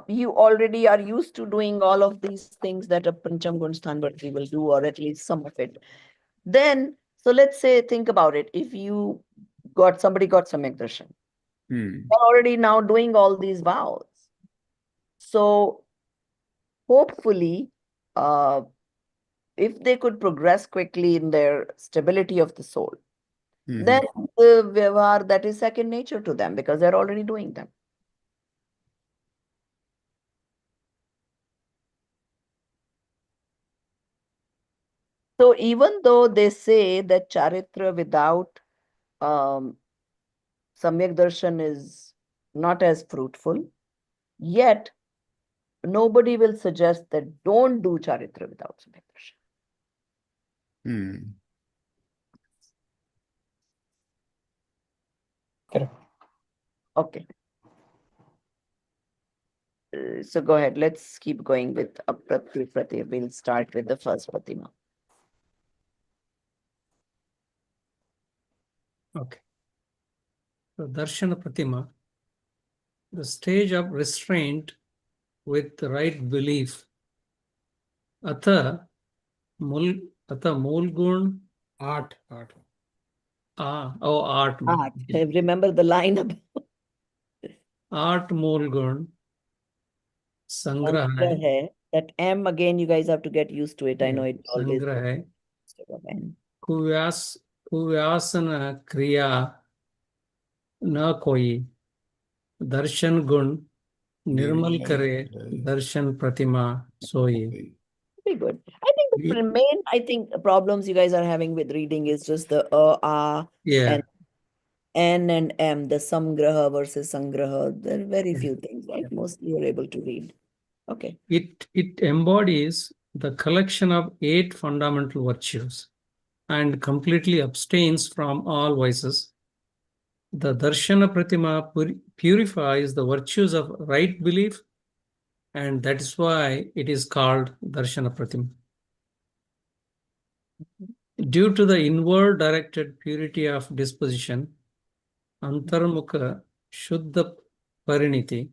you already are used to doing all of these things that a Pancham Gunsthan Bharti will do, or at least some of it. Then, so let's say, think about it. If somebody got Samyak Darshan, Hmm. they're already now doing all these vows. So hopefully, if they could progress quickly in their stability of the soul, Mhm. then the Vyavahar, that is second nature to them because they're already doing them. So even though they say that Charitra without Samyak Darshan is not as fruitful, yet nobody will suggest that don't do Charitra without Samyak Darshan. Hmm. Correct. Okay. So go ahead. Let's keep going with Aprati Prati. We'll start with the first Pratima. Okay. So Darshana Pratima, the stage of restraint with the right belief. Atha Mulgun Art. art. Art. Remember the line about Art Mulgun Sangrah hai. hai. That M again, you guys have to get used to it. I know Yeah, it always. Sangrah hai. Instead of N. कुव्यासन क्रिया न कोई दर्शन गुण निर्मल करे दर्शन प्रतिमा सोई. Very good. I think the main problems you guys are having with reading is just the Yeah. and N and M, the Samgraha versus Sangraha. There are very few things, right? Mostly you're able to read. Okay. It embodies the collection of 8 fundamental virtues and completely abstains from all vices. The Darshana Pratima purifies the virtues of right belief, and that is why it is called Darshana Pratima. Due to the inward directed purity of disposition, Antarmukha Shuddha Pariniti,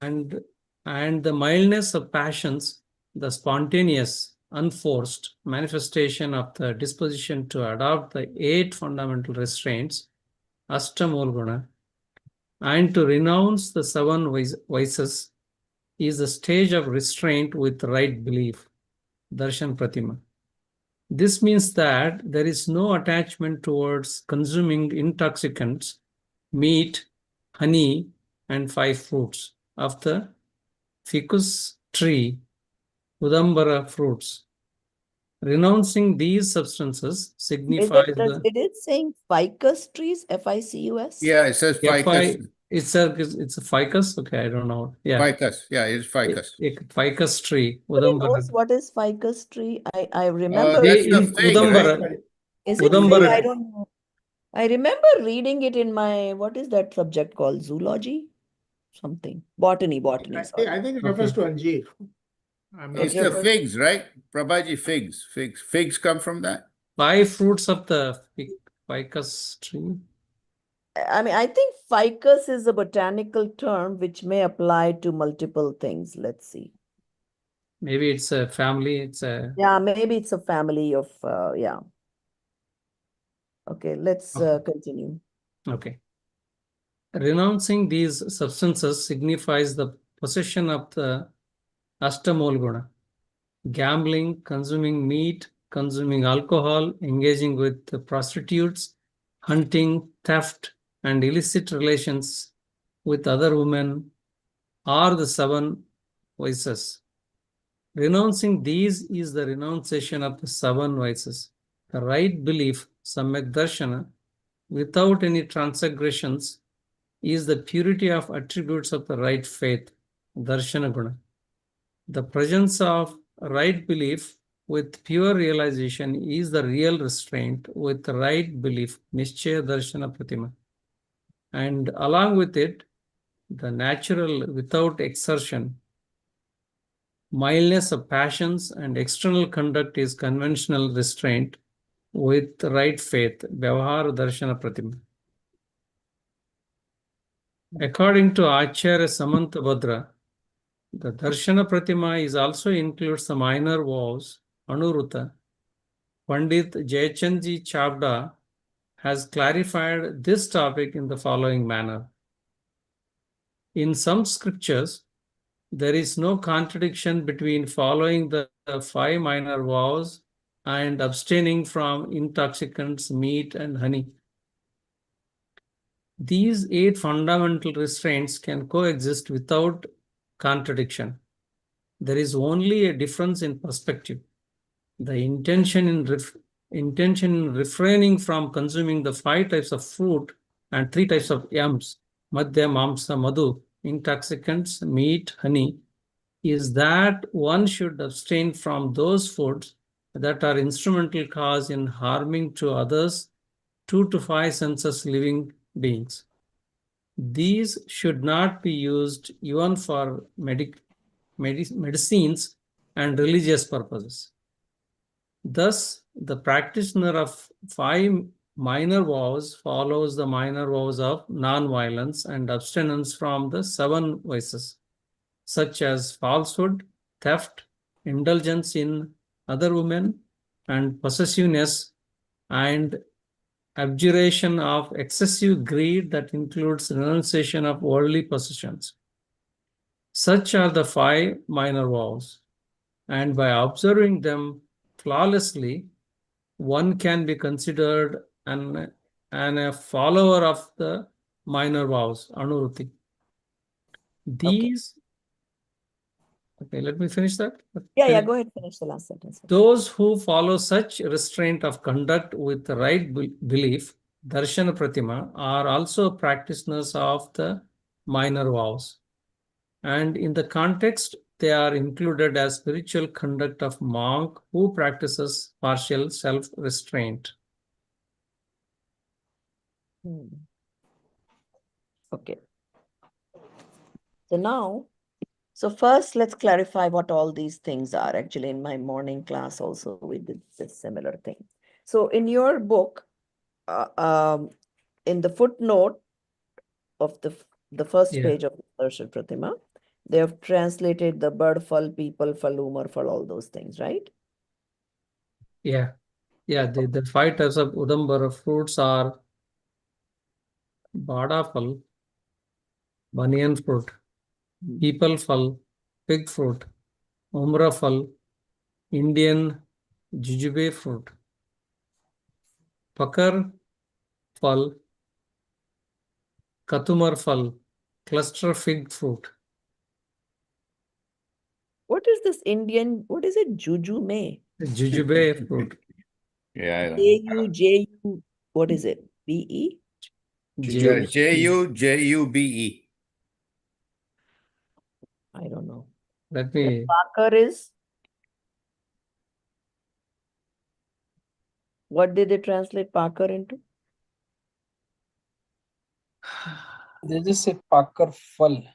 and the mildness of passions, the spontaneous, unforced manifestation of the disposition to adopt the 8 fundamental restraints, Ashtamolguna, and to renounce the 7 vices, is a stage of restraint with right belief, Darshan Pratima. This means that there is no attachment towards consuming intoxicants, meat, honey, and 5 fruits of the ficus tree, Udambara fruits. Renouncing these substances signifies It is saying ficus trees, Ficus? Yeah, it says ficus. It's a ficus. Okay, I don't know. Yeah, Ficus. Yeah, it's ficus. Ficus tree. Nobody Udambara. knows what is ficus tree. I remember. That's the fig, Udambara. right? Is it Udambara. fig? I don't know. I remember reading it in my, what is that subject called? Zoology? Something. Botany, sorry. I think it refers to Anjeer. It's the figs, right? Prabhaji, figs. Figs come from that? 5 fruits of the ficus tree. I mean, I think ficus is a botanical term which may apply to multiple things. Let's see. Maybe it's a family. Yeah, maybe it's a family of, yeah. Okay, let's continue. Okay. Renouncing these substances signifies the possession of the Ashtamolguna. Gambling, consuming meat, consuming alcohol, engaging with prostitutes, hunting, theft, and illicit relations with other women are the 7 vices. Renouncing these is the renunciation of the 7 vices. The right belief, Samyak Darshana, without any transgressions, is the purity of attributes of the right faith, Darshana Guna. The presence of right belief with pure realization is the real restraint with the right belief, Nishchaya Darshana Pratima. And along with it, the natural without exertion, mildness of passions and external conduct is conventional restraint with right faith, Vyavahara Darshana Pratima. According to Acharya Samantabhadra, the Darshana Pratima is also includes the minor vows, Anuruta. Pandit Jayachandji Chavda has clarified this topic in the following manner. In some scriptures, there is no contradiction between following the 5 minor vows and abstaining from intoxicants, meat, and honey. These 8 fundamental restraints can coexist without contradiction. There is only a difference in perspective. The intention in refraining from consuming the 5 types of fruit and 3 types of yams, madhya, mamsa, madhu, intoxicants, meat, honey, is that one should abstain from those foods that are instrumental cause in harming to others, 2 to 5 senses living beings. These should not be used even for medicines and religious purposes. Thus, the practitioner of 5 minor vows follows the minor vows of non-violence and abstinence from the 7 vices, such as falsehood, theft, indulgence in other women, and possessiveness, and abjuration of excessive greed that includes renunciation of worldly possessions. Such are the 5 minor vows, and by observing them flawlessly, one can be considered a follower of the minor vows, Anuruti. These, okay, let me finish that. Yeah, go ahead, finish the last sentence. Those who follow such restraint of conduct with the right belief, Darshana Pratima, are also practitioners of the minor vows. And in the context, they are included as spiritual conduct of monk who practices partial self-restraint. Okay. So now, first let's clarify what all these things are. Actually, in my morning class also, we did this similar thing. So in your book, in the footnote of the first page of Darshan Pratima, they have translated the bird phal, people phal, umar phal, all those things, right? Yeah. The 5 types of Udambara fruits are Bada phal, banyan fruit, people phal, fig fruit, umra phal, Indian jujube fruit, pakar phal, katumar phal, cluster fig fruit. What is this Indian? What is it? Jujume? Jujube fruit. Yeah, I know. J-U, what is it? B-E? Jujube. I don't know. Let me. Pakar is? What did they translate Pakar into? They just say Pakar Phal.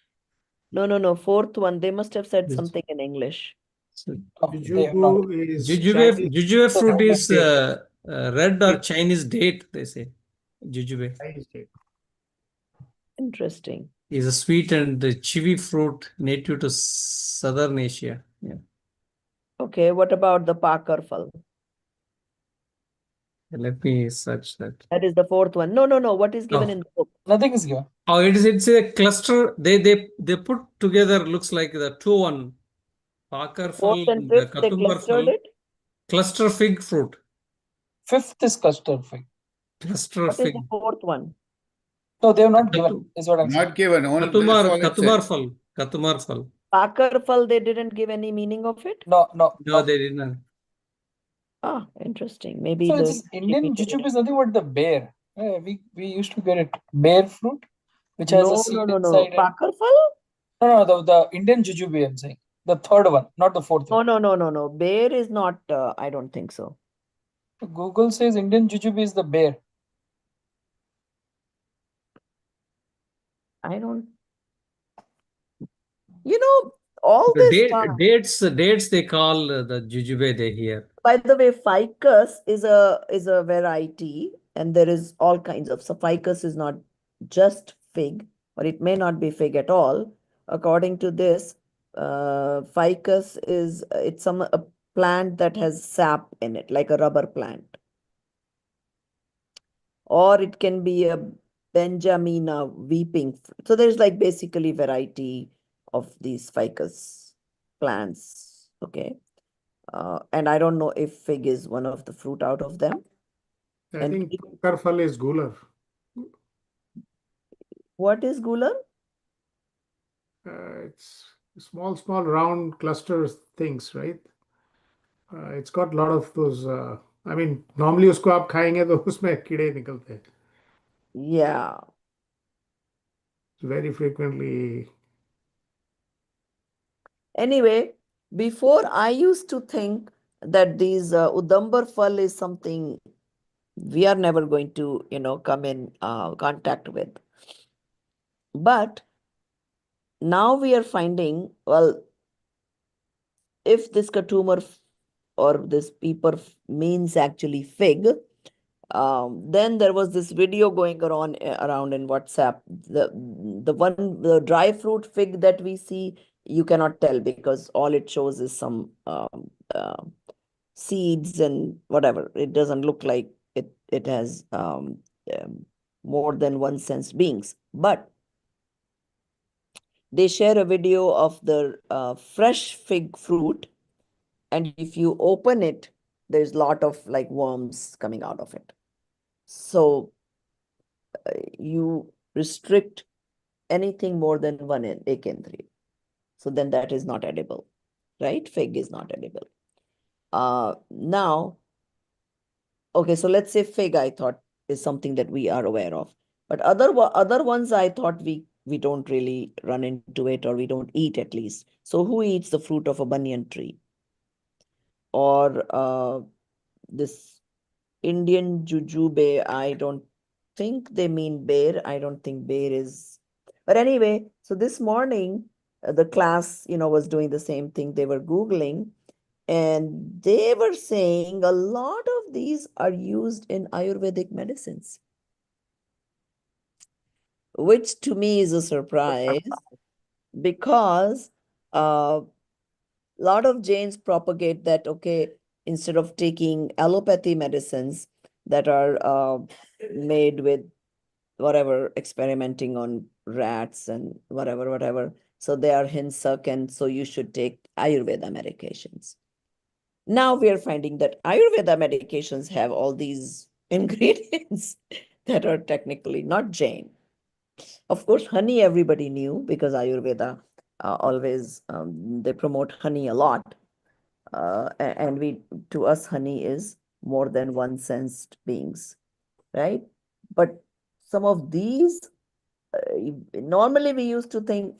No. Fourth one. They must have said something in English. Oh, they have not. Jujubu is Jujube fruit is Chinese red or Chinese date, they say. Jujube date. Interesting. is a sweet and chewy fruit native to Southern Asia. Yeah. Okay, what about the Pakar phal? Let me search that. That is the fourth one. No. What is given in the book? Nothing is given. Oh, it's a cluster. They put together, looks like the 2-1. Pakar phal, Fourth and the fifth, they katumbar clustered phal, it. cluster fig fruit. 5th is cluster fig. Cluster What is fig. the fourth one? No, they have not given, is what I'm saying. Not given. Only that's all it Katumar said. phal. Katumar phal. Pakar phal, they didn't give any meaning of it? No. No, they did not. Ah, interesting. Maybe So the this Indian jujube is nothing but the bear. We used to get it. Bear fruit, which has a seed No. inside it. Pakar phal? No, the Indian jujube I'm saying. The third one, not the fourth one. No. Bear is not, I don't think so. Google says Indian jujube is the bear. I don't. All this time. Dates they call the jujube they hear. By the way, ficus is a variety, and there is all kinds of. So ficus is not just fig. or it may not be fig at all. According to this, ficus is it's a plant that has sap in it, like a rubber plant. Or it can be a Benjamina weeping. So there's like basically variety of these ficus plants. Okay. And I don't know if fig is one of the fruit out of them. I And think Karfal is gular. what is gular? It's small round clusters things, right? It's got a lot of those. I mean, normally उसको आप खाएंगे तो उसमें कीड़े निकलते हैं. Yeah. Very frequently. Anyway, before I used to think that these Udambar Phal is something we are never going to, come in contact with. But now we are finding, well, if this Katumar or this peeper means actually fig, then there was this video going around in WhatsApp. The dry fruit fig that we see, you cannot tell because all it shows is some seeds and whatever. It doesn't look like it has more than one sensed beings. But they share a video of the fresh fig fruit, and if you open it, there's a lot of like worms coming out of it. So you restrict anything more than 1 ekn3. So then that is not edible, right? Fig is not edible. Now, okay, so let's say fig, I thought, is something that we are aware of. But other ones, I thought we don't really run into it, or we don't eat at least. So who eats the fruit of a banyan tree? Or this Indian jujube, I don't think they mean bear. I don't think bear is. But anyway, so this morning, the class, was doing the same thing. They were Googling, and they were saying a lot of these are used in Ayurvedic medicines, which to me is a surprise because a lot of Jains propagate that, okay, instead of taking allopathy medicines that are made with whatever, experimenting on rats and whatever. So they are hinsak, and so you should take Ayurveda medications. Now we are finding that Ayurveda medications have all these ingredients that are technically not Jain. Of course, honey everybody knew because Ayurveda always, they promote honey a lot. And to us, honey is more than one sensed beings, right? But some of these, normally we used to think,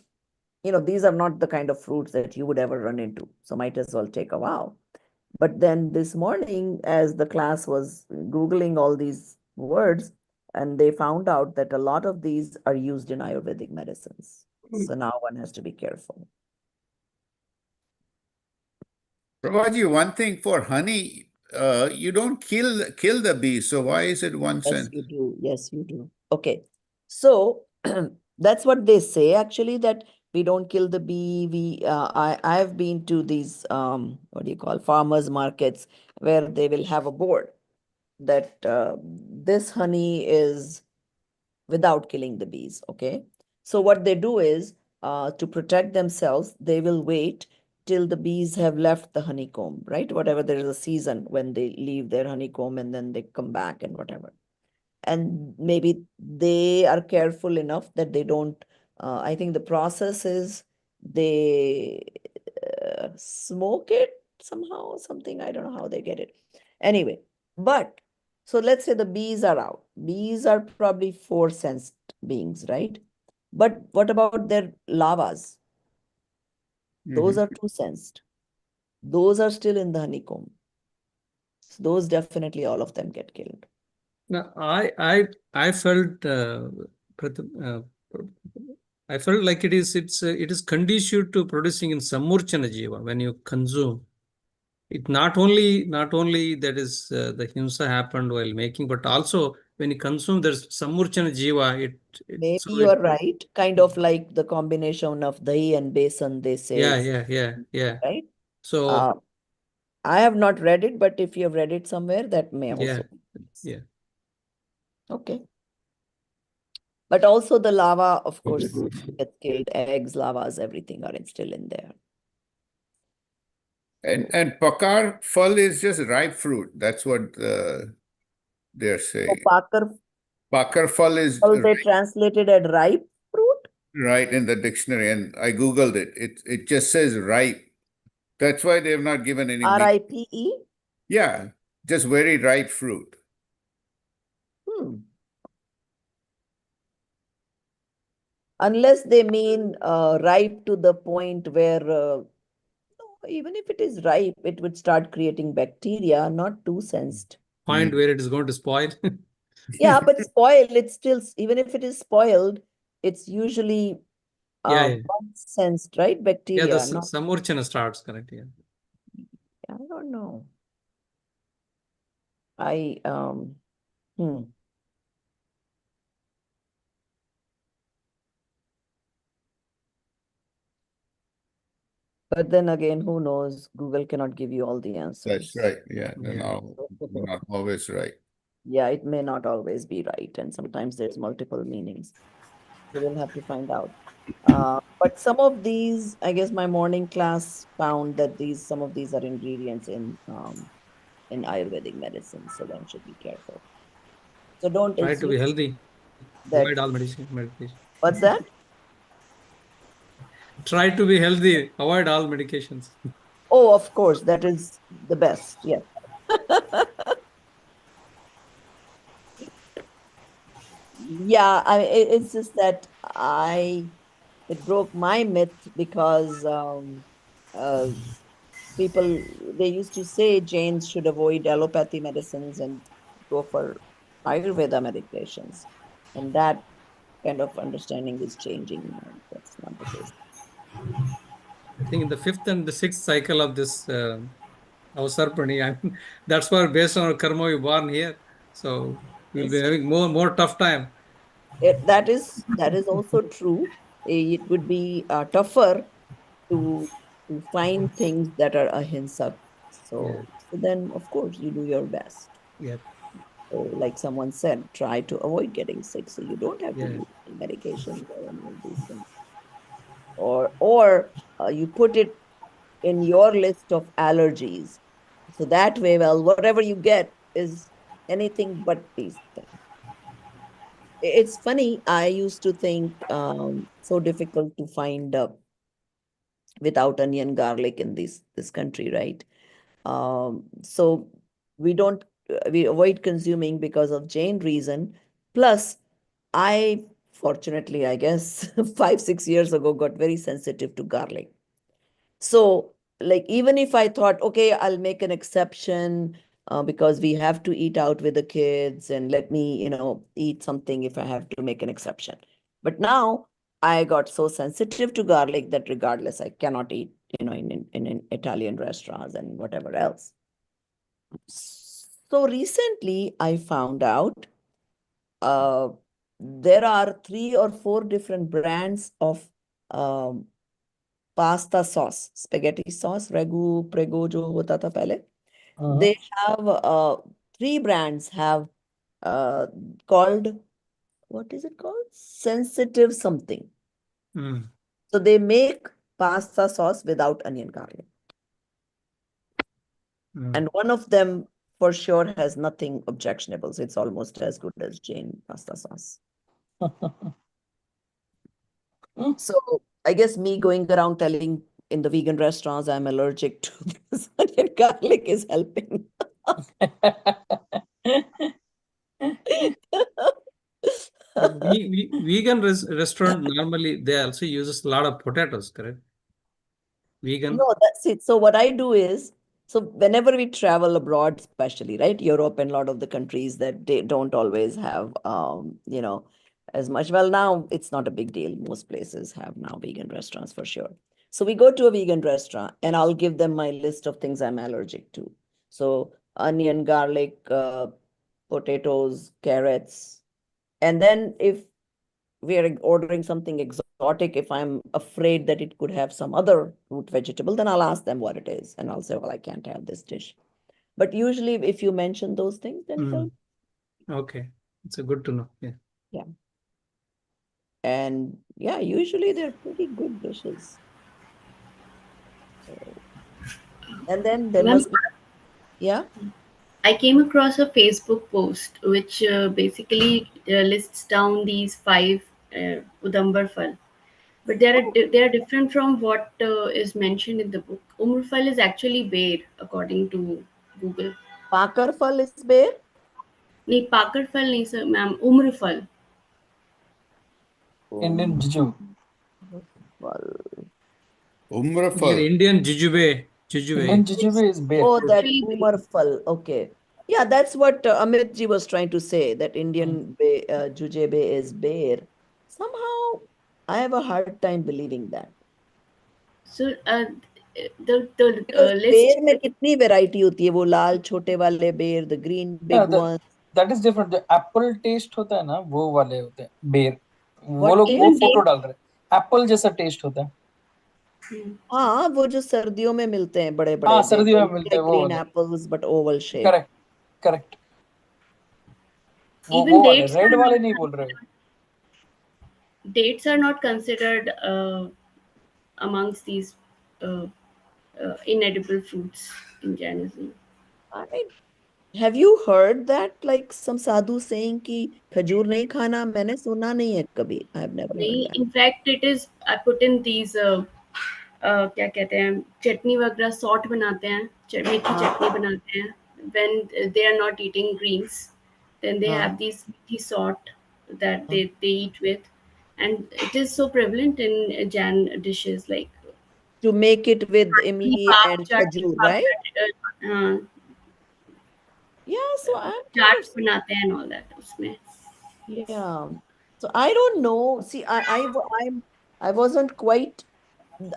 these are not the kind of fruits that you would ever run into. So might as well take a wow. But then this morning, as the class was Googling all these words, and they found out that a lot of these are used in Ayurvedic medicines. So now one has to be careful. Prabhaji, one thing for honey, you don't kill the bee. So why is it one Yes, cent? you do. Yes, you do. Okay. So that's what they say actually, that we don't kill the bee. I've been to these what do you call, farmers markets, where they will have a board that this honey is without killing the bees. Okay. So what they do is to protect themselves, they will wait till the bees have left the honeycomb, right? Whatever, there is a season when they leave their honeycomb and then they come back and whatever. And maybe they are careful enough that they don't, I think the process is they smoke it somehow or something. I don't know how they get it. Anyway, but so let's say the bees are out. Bees are probably 4 sensed beings, right? But what about their larvas? Those are 2 sensed. Those are still in the honeycomb. So those definitely, all of them get killed. Now, I felt I felt like it is conducive to producing in Samurchana Jiva when you consume. It not only that is the himsa happened while making, but also when you consume, there's samurchana jiva. Maybe So you are right. Kind of like the combination of dahi and besan, they say. yeah. Right? So Uh, I have not read it, but if you have read it somewhere, that may also. yeah. Okay. But also the lava, of course, gets killed. Eggs, lavas, everything are still in there. And pakar phal is just ripe fruit. That's what they're So saying. Pakar phal is they translated as ripe fruit? right in the dictionary, and I Googled it. It just says ripe. That's why they have not given any meaning. R-I-P-E? Yeah, just very ripe fruit. Unless they mean ripe to the point where, no, even if it is ripe, it would start creating bacteria, not too sensed. Point where it is going to spoil. Yeah, but spoiled, it's still, even if it is spoiled, it's usually sensed, right? Bacteria. Yeah, the samurchana starts, correct? Yeah. I don't know. Hmm. But then again, who knows? Google cannot give you all the answers. That's right. Yeah, they're not always right. Yeah, it may not always be right, and sometimes there's multiple meanings. So we'll have to find out. But some of these, I guess my morning class found that some of these are ingredients in Ayurvedic medicine, so one should be careful. So don't Try to be assume healthy. that. Avoid all medication. What's that? Try to be healthy. Avoid all medications. Oh, of course, that is the best. Yeah. Yeah, it's just that it broke my myth because people, they used to say Jains should avoid allopathy medicines and go for Ayurveda medications. And that kind of understanding is changing now. That's not the case. I think in the 5th and the 6th cycle of this Avasarpani, that's why based on our karma we born here. So we'll be having more tough time. That is also true. It would be tougher to find things that are ahimsa. So then, of course, you do your best. Yeah. So, like someone said, try to avoid getting sick, so you don't have to Yeah. use medications or any of these things. Or you put it in your list of allergies. So that way, well, whatever you get is anything but these things. It's funny. I used to think so difficult to find without onion, garlic in this country, right? So we avoid consuming because of Jain reason. Plus, fortunately, I guess 5-6 years ago, got very sensitive to garlic. So, like, even if I thought, okay, I'll make an exception because we have to eat out with the kids and let me, eat something if I have to make an exception. But now I got so sensitive to garlic that regardless, I cannot eat, in Italian restaurants and whatever else. So recently I found out there are 3 or 4 different brands of um, pasta sauce, spaghetti sauce, ragu, prego jo hota tha pehle. They have 3 brands have called, what is it called? Sensitive something. So they make pasta sauce without onion garlic. And one of them for sure has nothing objectionable. So it's almost as good as Jain pasta sauce. So I guess me going around telling in the vegan restaurants I'm allergic to this onion garlic is helping. Vegan restaurant normally they also uses a lot of potatoes, correct? Vegan. No, that's it. So what I do is, so whenever we travel abroad, especially, right, Europe and a lot of the countries that they don't always have, as much. Well, now it's not a big deal. Most places have now vegan restaurants for sure. So we go to a vegan restaurant and I'll give them my list of things I'm allergic to. So onion, garlic, potatoes, carrots. And then if we are ordering something exotic, if I'm afraid that it could have some other root vegetable, then I'll ask them what it is. And I'll say, well, I can't have this dish. But usually if you mention those things, then they'll, Okay, it's a good to know. Yeah. yeah. And yeah, usually they're pretty good dishes. And then there Ma'am, must be, yeah. I came across a Facebook post which basically lists down these five Udambar Fal, but they are different from what is mentioned in the book. Umr Fal is actually bear, according to Google. Pakar fal is bear. नहीं पाकड़ फल नहीं sir ma'am उम्र फल Indian Juju. Fal. Umrafal. Indian jujube. Indian Jujube is bear. Oh, that Actually, Umar fal. Okay. Yeah, that's what Amit ji was trying to say, that Indian jujebe is bear. Somehow, I have a hard time believing that. so the Because list bear में कितनी variety होती है, वो लाल छोटे वाले bear, the green big ones. That is different. जो apple taste होता है ना, वो वाले होते हैं bear. वो What लोग वो even फोटो they- डाल रहे हैं. Apple जैसा taste होता है. हाँ, वो जो सर्दियों में मिलते हैं बड़े बड़े. हाँ, they सर्दियों में look मिलते हैं like वो green वाले. apples but oval shape. Correct, correct. even वो वाले dates रेड are वाले not नहीं बोल रहे. dates are not considered amongst these uh, inedible fruits in Jainism. I Have you heard that, like some sadhu saying कि खजूर नहीं खाना? मैंने सुना नहीं है कभी. I have never heard that. In fact, it is I put in these क्या कहते हैं चटनी वगैरह सॉट बनाते हैं मीठी चटनी बनाते हैं when they are not eating greens then they हाँ. have these meaty salt that they eat with and it is so prevalent in Jan dishes like To make it with imli and chutney khajur, pap right? uh, Yeah, so I'm kind chaat of, बनाते हैं and all that उसमें yeah. So I don't know. See, I wasn't quite,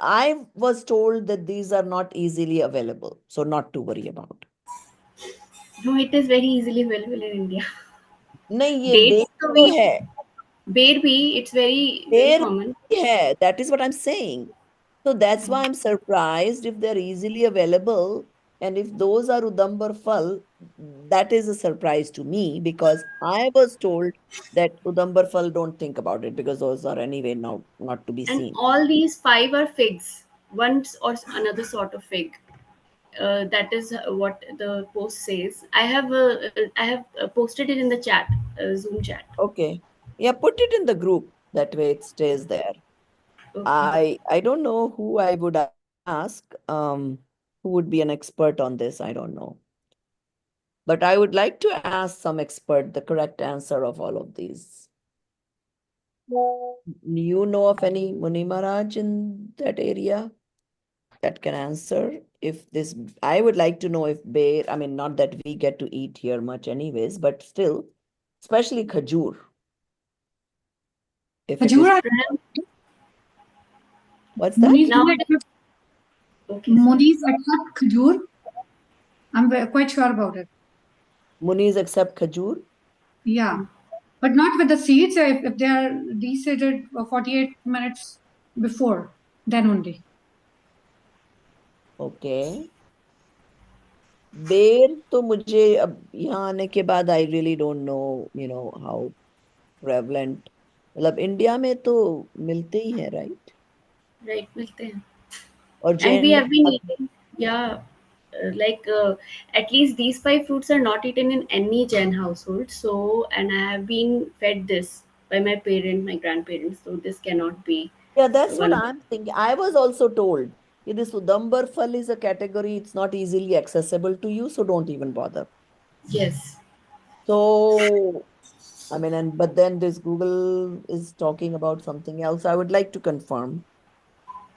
I was told that these are not easily available, so not to worry about. no it is very easily available in India नहीं, ये dates बेर तो तो we है. bear bhi it's very बेर common है. That is what I'm saying. So that's why I'm surprised if they're easily available. And if those are Udambar Fal, that is a surprise to me because I was told that Udambar Fal, don't think about it because those are anyway now not to be and seen. all these five are figs one or another sort of fig that is what the post says I have posted it in the chat Zoom chat Okay. Yeah, put it in the group. That way it stays there. okay. I don't know who I would ask, who would be an expert on this. I don't know. But I would like to ask some expert the correct answer of all of these. You know of any Muni Maharaj in that area that can answer if this? I would like to know if bear, I mean, not that we get to eat here much anyways, but still, especially khajur. If it is, Khajur, what's that? Muni's Now- do accept, Okay, Muni's accept Khajur. I'm quite sure about it. Munis accept khajur? Yeah, but not with the seeds. If they are deseeded 48 minutes before, then only. Okay. बेर तो मुझे अब यहाँ आने के बाद I really don't know, how prevalent. मतलब India में तो मिलते ही हैं, right? right मिलते हैं और and जैन we में have been eating yeah at least these five fruits are not eaten in any Jain household so and I have been fed this by my grandparents so this cannot be yeah, that's what one I'm thinking. I was also told this Udambar Fal is a category, it's not easily accessible to you, so don't even bother. yes So, I mean, but then this Google is talking about something else. I would like to confirm.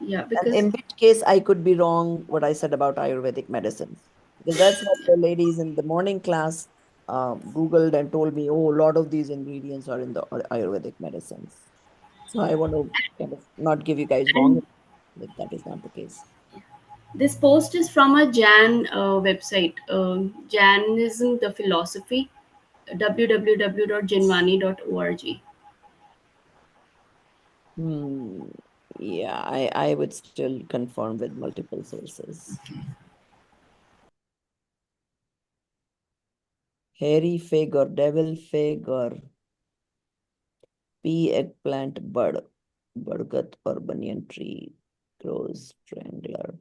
yeah And because in which case, I could be wrong what I said about Ayurvedic medicines. Because that's what the ladies in the morning class Googled and told me, oh, a lot of these ingredients are in the Ayurvedic medicines. So I want to kind of not give you guys wrong if that is not the case. this post is from a Jain website Jainism the philosophy www.jinwani.org. Yeah, I would still confirm with multiple sources. Hairy fig or devil fig or pea eggplant bud, budgut or banyan tree grows triangular.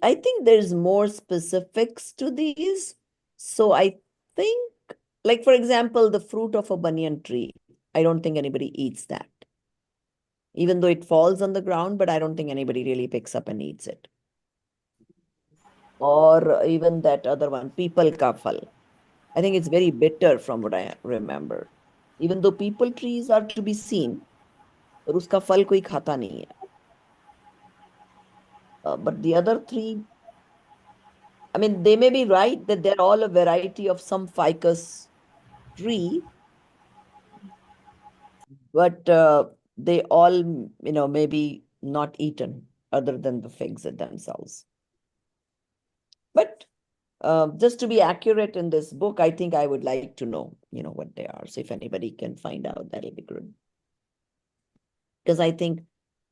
I think there's more specifics to these. So I think, like for example, the fruit of a banyan tree, I don't think anybody eats that. Even though it falls on the ground, but I don't think anybody really picks up and eats it. Or even that other one, people ka phal. I think it's very bitter from what I remember. Even though people trees are to be seen, पर उसका फल कोई खाता नहीं है. But the other three, I mean, they may be right that they're all a variety of some ficus tree, but they all, maybe not eaten other than the figs themselves. But just to be accurate in this book, I think I would like to know, what they are. So if anybody can find out, that'll be good. Because I think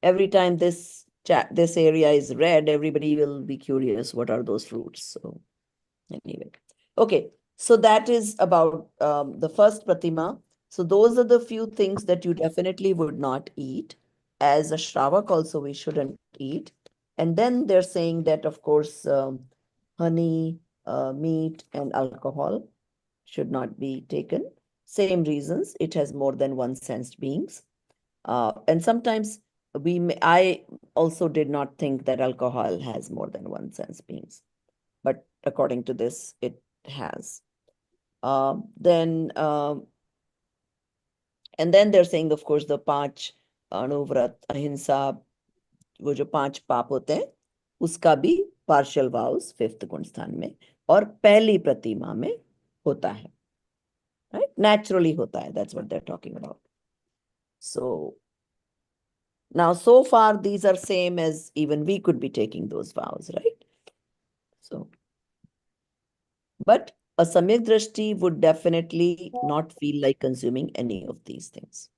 every time this area is read, everybody will be curious, what are those fruits? So anyway, okay. So that is about the first Pratima. So those are the few things that you definitely would not eat. As a Shravak also, we shouldn't eat. And then they're saying that, of course, honey, meat, and alcohol should not be taken. Same reasons, it has more than one sensed beings. And sometimes I also did not think that alcohol has more than one sense beings, but according to this, it has. And then they're saying, of course, the पांच अणुव्रत अहिंसा वो जो पांच पाप होते हैं उसका भी partial vows फिफ्थ गुण स्थान में और पहली प्रतिमा में होता है, right? Naturally होता है, that's what they're talking about. So now, so far, these are same as even we could be taking those vows, right? So, but a samyak drashti would definitely not feel like consuming any of these things.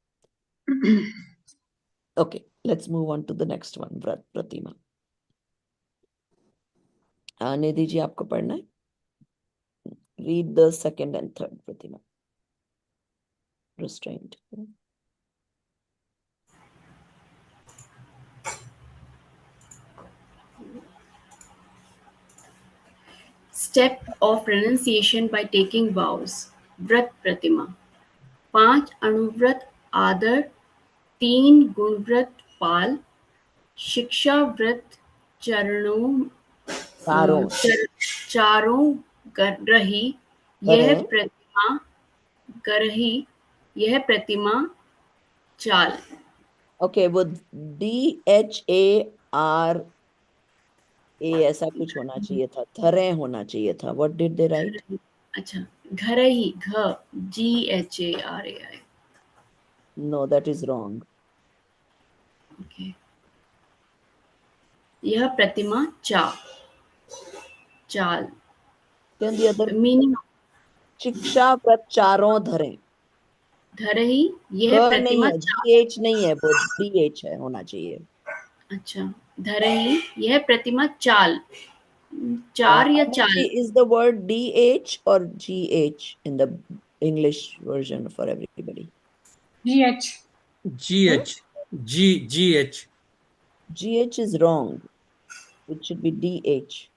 Okay, let's move on to the next one, Vrat Pratima. Nidhi ji, aapko padhna hai? Read the second and third Pratima. Restraint. Step of renunciation by taking vows. Vrat Pratima. 5 अणुव्रत आदर, 3 गुणव्रत पाल, शिक्षा व्रत चरणों Charon. चारों ग्रही, यह प्रतिमा ग्रही, यह प्रतिमा चाल. Okay, would DHAR ऐसा कुछ होना चाहिए था, धरे होना चाहिए था. What did they write? अच्छा, घरही, घ GHARAI. No, that is wrong. Okay. यह प्रतिमा चाल. Then the other मीनिंग शिक्षा व्रत चारों धरे. धरही, यह प्रतिमा नहीं है, GH नहीं है, वो DH है, होना चाहिए. अच्छा, धरही, यह प्रतिमा चाल. चार या चाल? Is the word DH or GH in the English version for everybody? GH. GH. GH. GH is wrong. It should be DH.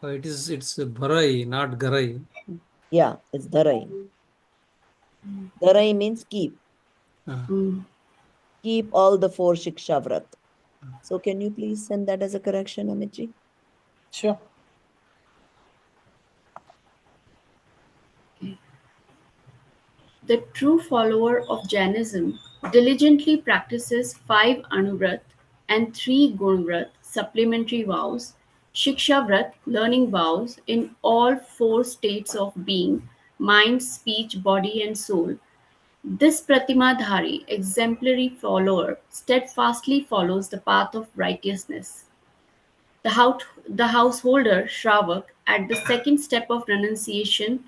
It's Bharai, not Garai. Yeah, it's Dharai. Dharai means keep. Keep all the 4 Shiksha Vrat. So can you please send that as a correction, Amit ji? Sure. The true follower of Jainism diligently practices 5 Anuvrat and 3 Gunvrat supplementary vows, Shiksha Vrat learning vows in all 4 states of being, mind, speech, body and soul. This Pratimadhari, exemplary follower, steadfastly follows the path of righteousness. The householder, Shravak, at the second step of renunciation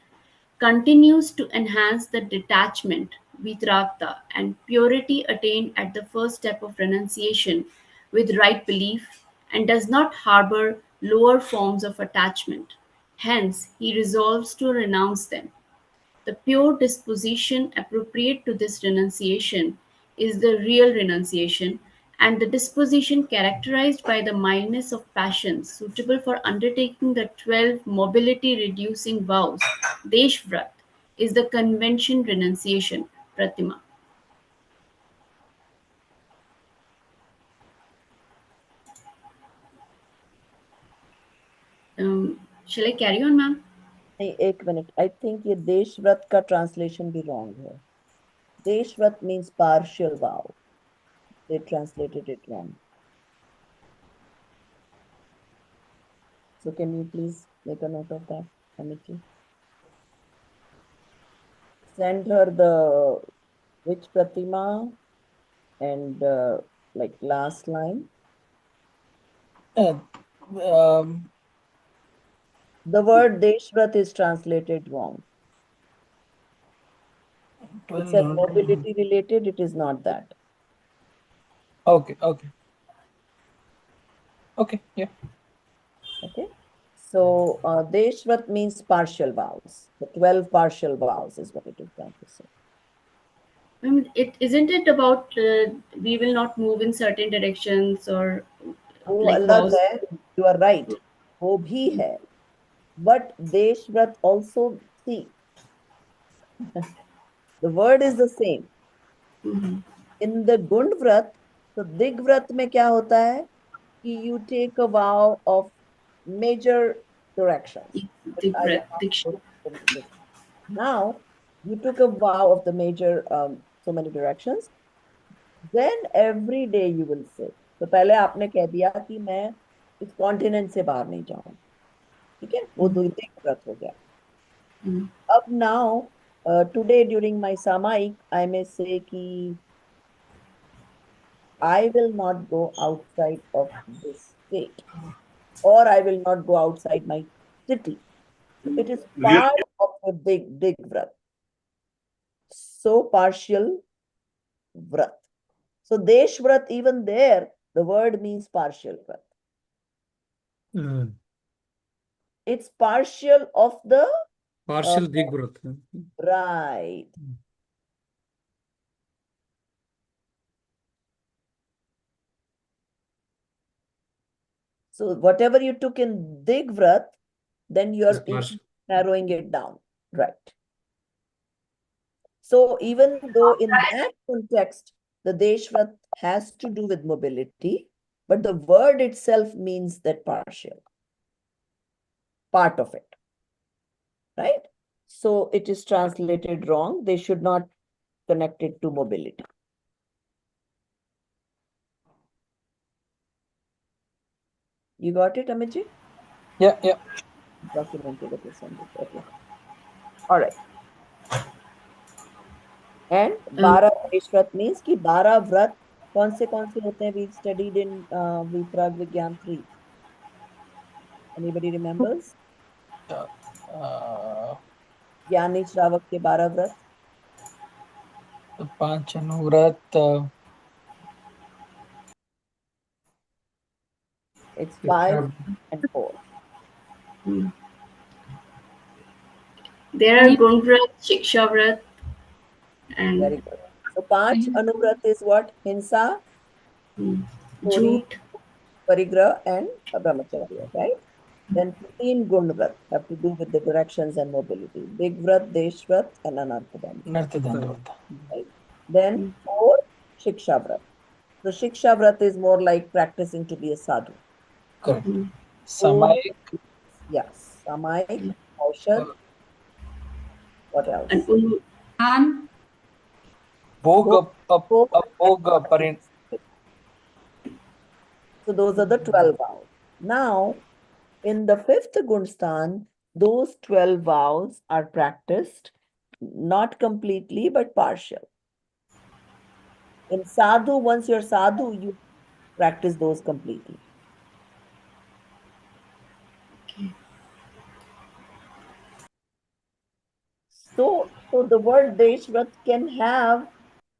continues to enhance the detachment, vitragta, and purity attained at the first step of renunciation with right belief, and does not harbor lower forms of attachment. Hence, he resolves to renounce them. The pure disposition appropriate to this renunciation is the real renunciation, and the disposition characterized by the mildness of passion suitable for undertaking the 12 mobility reducing vows, Deshvrat, is the convention renunciation, Pratima. Shall I carry on, ma'am? नहीं, एक minute, I think ये देशव्रत का translation भी wrong है. Deshvrat means partial vow. They translated it wrong. So can you please make a note of that, Amity? Send her the which Pratima and like last line. The word Deshvrat is translated wrong. It said mobility related, it is not that. Okay, yeah. Okay. So Deshvrat means partial vows. The 12 partial vows is what it is trying to say. Isn't it about we will not move in certain directions or वो like अलग vows? है, you are right. वो भी है. But Deshvrat also, see, the word is the same. In the Gundvrat, तो Digvrat में क्या होता है कि you take a vow of major directions. But I am not going to go into this. Now, you took a vow of the major, so many directions. Then every day you will say. तो पहले आपने कह दिया कि मैं इस continent से बाहर नहीं जाऊंगा. ठीक है, वो Digvrat हो गया. अब now, today during my Samaik, I may say कि I will not go outside of this state, or I will not go outside my city. So it is part of the big vrat. So partial vrat. So desh vrat, even there, the word means partial vrat. It's partial of the Partial Digvrat. right. So whatever you took in Digvrat, then you are narrowing it down, right? So even though in that context, the Deshvrat has to do with mobility, but the word itself means that partial, part of it, right? So it is translated wrong. They should not connect it to mobility. You got it, Amiji? Yeah. Documented, okay, send it, okay. All right. And 12 Deshvrat means कि 12 व्रत कौन से होते हैं? We studied in Viprag Vigyan 3. Anybody remembers? ज्ञानी श्रावक के 12 व्रत. पांच Anuvrat. It's 5 and 4. There are Gunvrat, Shikshavrat, and Very good. So 5 anuvrat is what? Hinsa, Chori, Jhoot. Parigrah, and Brahmacharya, right? Then 15 gunvrat have to do with the directions and mobility. Big vrat, deshvrat, and anarthadand. Right? Then 4 shiksha vrat. So shiksha vrat is more like practicing to be a sadhu. Correct. Four, Samaik. yes, Samaik, Aushad. What else? And Bhog, Bhog, Parin. So those are the 12 vows. Now, in the 5th Gunstan, those 12 vows are practiced, not completely, but partial. In sadhu, once you're sadhu, you practice those completely. So the word Deshvrat can have,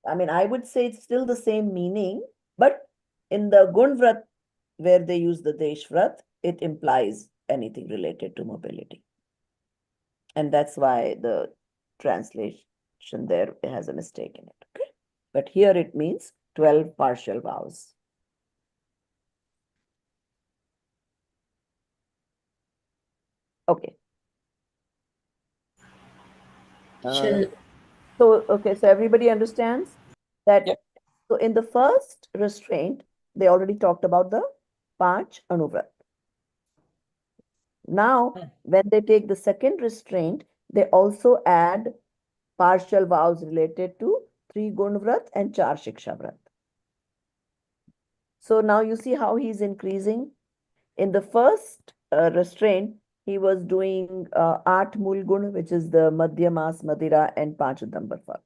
I mean, I would say it's still the same meaning, but in the Gunvrat, where they use the Deshvrat, it implies anything related to mobility. And that's why the translation there has a mistake in it. Okay. But here it means 12 partial vows. Okay. Shall Okay, so everybody understands that. Yep. So in the first restraint, they already talked about the Panch Anuvrat. Now, when they take the second restraint, they also add partial vows related to 3 Gunvrat and 4 Shikshavrat. So now you see how he's increasing. In the first restraint, he was doing 8 Mulgun, which is the Madhyamas, Madira, and 5 Dambarfal,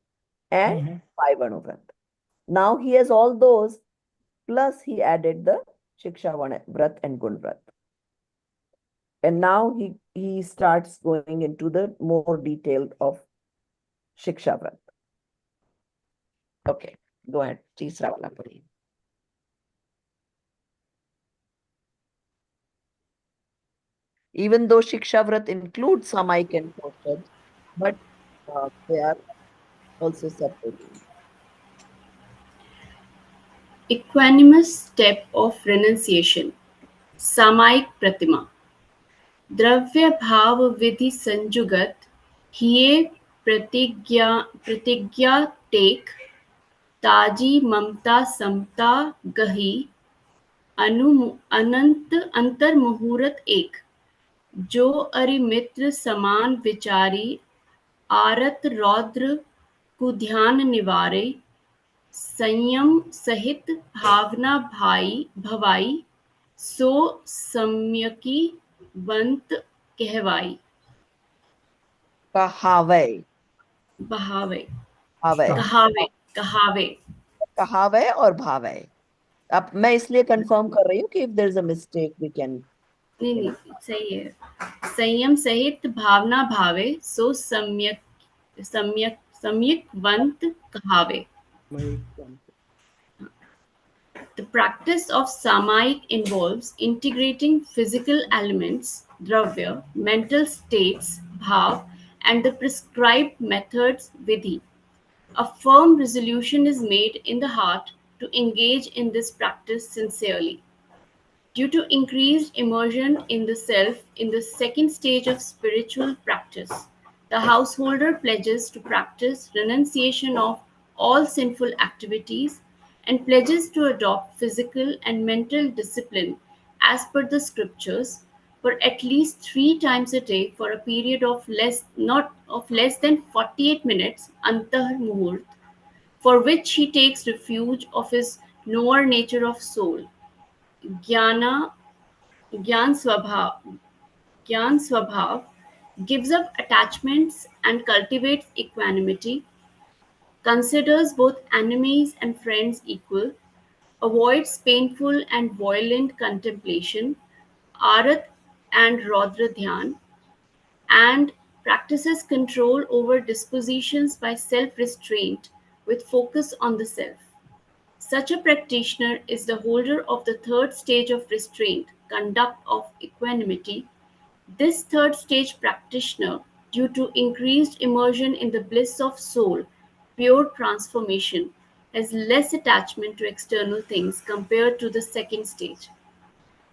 and 5 Anuvrat. Now he has all those, plus he added the Shiksha Vrat and Gunvrat. And now he starts going into the more detailed of Shiksha Vrat. Okay, go ahead. Tisra wala padiye. Even though Shiksha Vrat includes Samaik and Porshad, but they are also separated. equanimous step of renunciation, सामायिक प्रतिमा, द्रव्य भाव विधि संजुगत हिये प्रतिज्ञा take, ताजी ममता समता गही, अनंत अंतर मुहूर्त एक, जो अरिमित्र समान विचारी, आरत रौद्र कुध्यान निवारे, संयम सहित भावना भवाई, सो सम्यकी वंत कहवाई. Kahave. बहावे Have. कहावे कहावे. Kahave or Bhave. अब मैं इसलिए कंफर्म कर रही हूँ कि if there is a mistake we can. नहीं नहीं सही है. संयम सहित भावना भावे, सो सम्यक सम्यक सम्यक वंत कहावे. The practice of samayik involves integrating physical elements, dravya, mental states, bhav, and the prescribed methods, vidhi. A firm resolution is made in the heart to engage in this practice sincerely. Due to increased immersion in the self in the second stage of spiritual practice, the householder pledges to practice renunciation of all sinful activities and pledges to adopt physical and mental discipline as per the scriptures for at least 3 times a day for a period of less than 48 minutes antah muhurt, for which he takes refuge of his knower nature of soul. Jnana, Gyan Swabhav, Gyan Swabhav gives up attachments and cultivates equanimity, considers both enemies and friends equal, avoids painful and violent contemplation, Arat and Rodra Dhyan, and practices control over dispositions by self restraint with focus on the self. Such a practitioner is the holder of the third stage of restraint, conduct of equanimity. This third stage practitioner, due to increased immersion in the bliss of soul, pure transformation, has less attachment to external things compared to the second stage.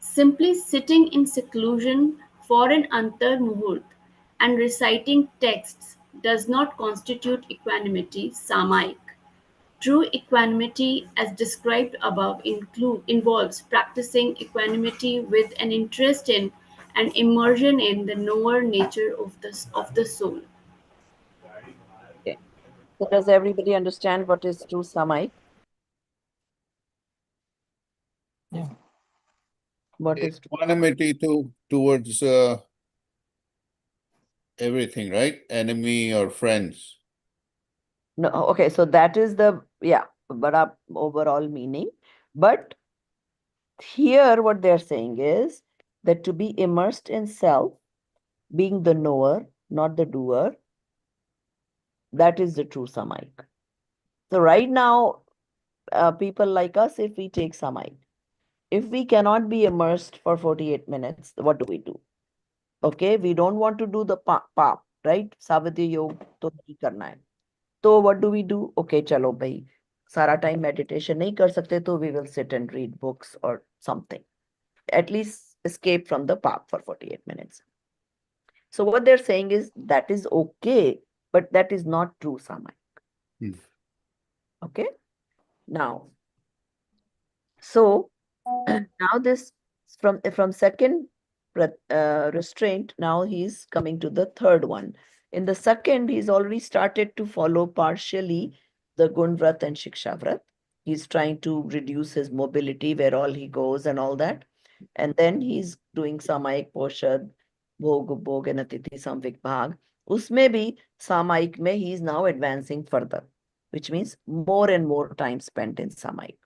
Simply sitting in seclusion for an antar muhurt and reciting texts does not constitute equanimity, samayik. True equanimity, as described above, involves practicing equanimity with an interest in and immersion in the knower nature of the soul. Okay. So does everybody understand what is true Samaik? Yeah. What is true? Equanimity towards everything, right? Enemy or friends. No, okay, so that is the but overall meaning. But here what they're saying is that to be immersed in self, being the knower, not the doer, That is the true Samaik. So right now, people like us, if we take Samaik, if we cannot be immersed for 48 minutes, what do? Okay, we don't want to do the pap, right? Savadhi Yog to nahi karna hai. So what do? Okay, chalo bhai, sara time meditation nahi kar sakte, so we will sit and read books or something. At least escape from the pap for 48 minutes. So what they're saying is that is okay, but that is not true Samaik. Hmm. Okay, now, so now this from second restraint, now he's coming to the third one. In the second, he's already started to follow partially the Gunvrat and Shikshavrat. He's trying to reduce his mobility where all he goes and all that. And then he's doing Samaik Poshad, Bhog and Atithi Samvik Bhag. Usme bhi Samaik mein he is now advancing further, which means more and more time spent in Samaik.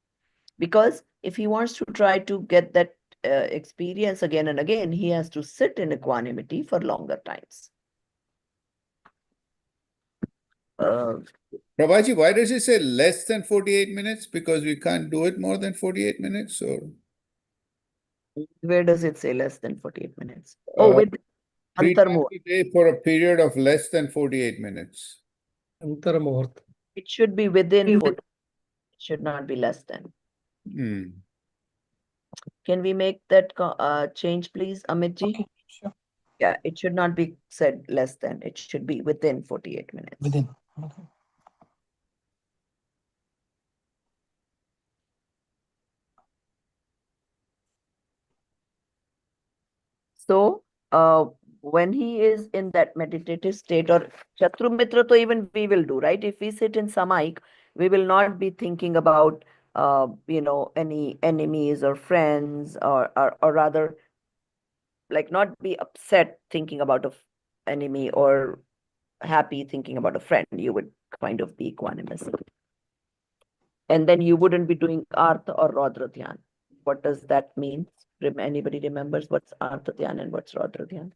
Because if he wants to try to get that experience again and again, he has to sit in equanimity for longer times. Prabhaji, why does it say less than 48 minutes? Because we can't do it more than 48 minutes, or Where does it say less than 48 minutes? Oh, with 3 times Antarmur. a day for a period of less than 48 minutes. Antaramurtha. It should be within 40. It should not be less than. Hmm. Can we make that change, please, Amitji? Okay, sure. Yeah, it should not be said less than. It should be within 48 minutes. Within. Okay. So, when he is in that meditative state, or Shatru Mitra, to even we will do, right? If we sit in Samaik, we will not be thinking about, any enemies or friends, or rather, like not be upset thinking about a enemy or happy thinking about a friend. You would kind of be equanimous. And then you wouldn't be doing Artha or Rodra Dhyan. What does that mean? Anybody remembers what's Artha Dhyan and what's Rodra Dhyan?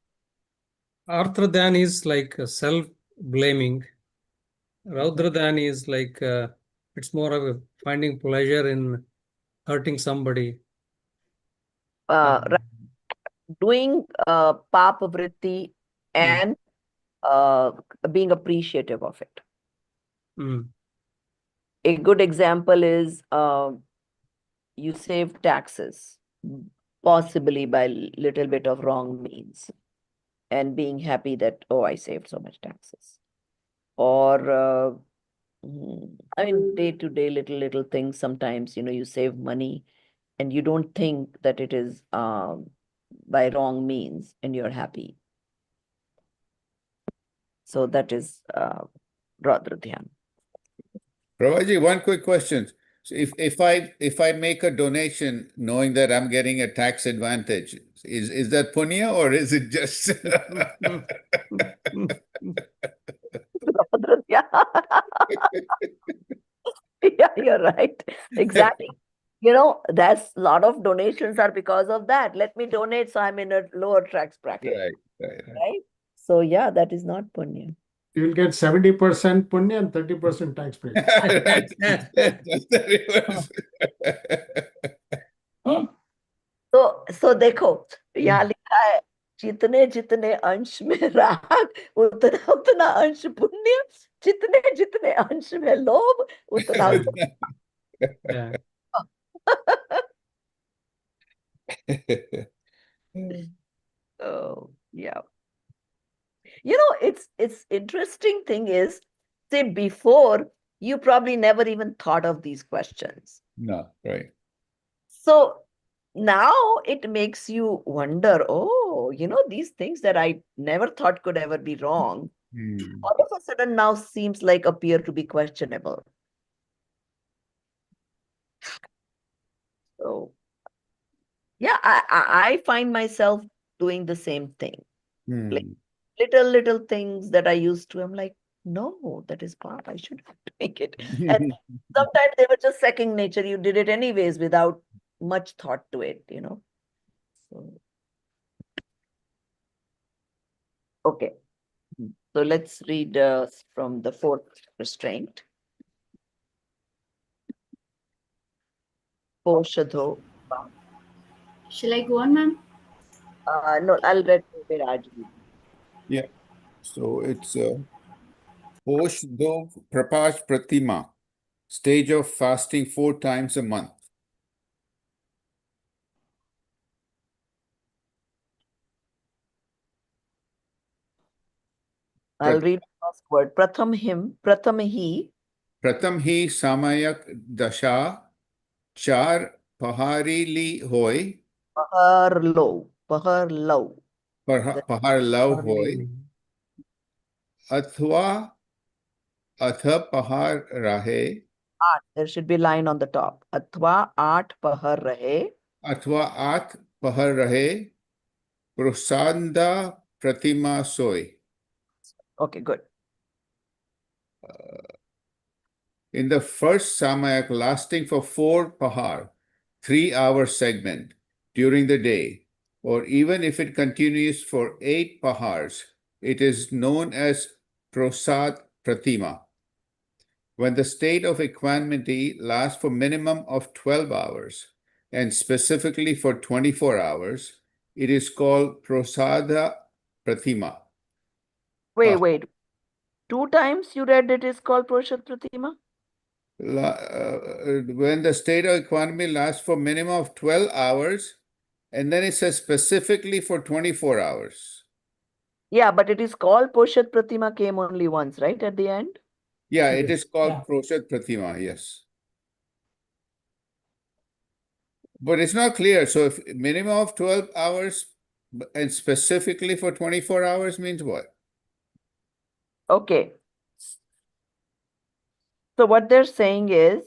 Arthradhan is like self-blaming. Raudradhan is like it's more of a finding pleasure in hurting somebody. Right. Doing Papa Vritti and being appreciative of it. Mm. A good example is you save taxes, possibly by little bit of wrong means, and being happy that, oh, I saved so much taxes. Or, I mean, day-to-day little things, sometimes, you save money and you don't think that it is by wrong means and you're happy. So that is Radha Dhyan. Prabhaji, one quick question. So if I make a donation knowing that I'm getting a tax advantage, is that punya or is it just Radha Dhyan. Yeah, you're right. Exactly. That's a lot of donations are because of that. Let me donate so I'm in a lower tax bracket. Right? So yeah, that is not punya. You will get 70% punya and 30% tax break. Right. That's the reverse. So देखो यहाँ लिखा है जितने जितने अंश में राग उतना उतना अंश पुण्य जितने जितने अंश में लोभ उतना Yeah. Oh, yeah. It's interesting thing is, say before, you probably never even thought of these questions. No, right. So now it makes you wonder, oh, these things that I never thought could ever be wrong, all of a sudden now seems like appear to be questionable. So yeah, I find myself doing the same thing. Like little things that I used to, I'm like, no, that is bad. I should not make it. And sometimes they were just second nature. You did it anyways without much thought to it, So okay. So let's read from the fourth restraint. Poshadho. Shall I go on, ma'am? No, I'll read Viraj. Yeah. So it's Poshdo Prapash Pratima, stage of fasting 4 times a month. I'll read the first word. Pratham hi. Pratham hi Samayak Dasha Char Pahari li hoy Pahar low. Pahar lav hoy Athwa Atha Pahar Rahe There should be line on the top. Athwa aat pahar rahe. Athwa Ath Pahar Rahe Prasanda Pratima Soy. Okay, good. In the first Samayak lasting for 4 Pahar, 3-hour segment during the day, or even if it continues for 8 Pahars, it is known as Prasad Pratima. When the state of equanimity lasts for minimum of 12 hours, and specifically for 24 hours, it is called Prasada Pratima. Wait. 2 times you read it is called Prashad Pratima? When the state of economy lasts for minimum of 12 hours, and then it says specifically for 24 hours. Yeah, but it is called Poshad Pratima came only once, right? At the end? Yeah, it is called Prashad Pratima, yes. But it's not clear. So if minimum of 12 hours and specifically for 24 hours means what? Okay. So what they're saying is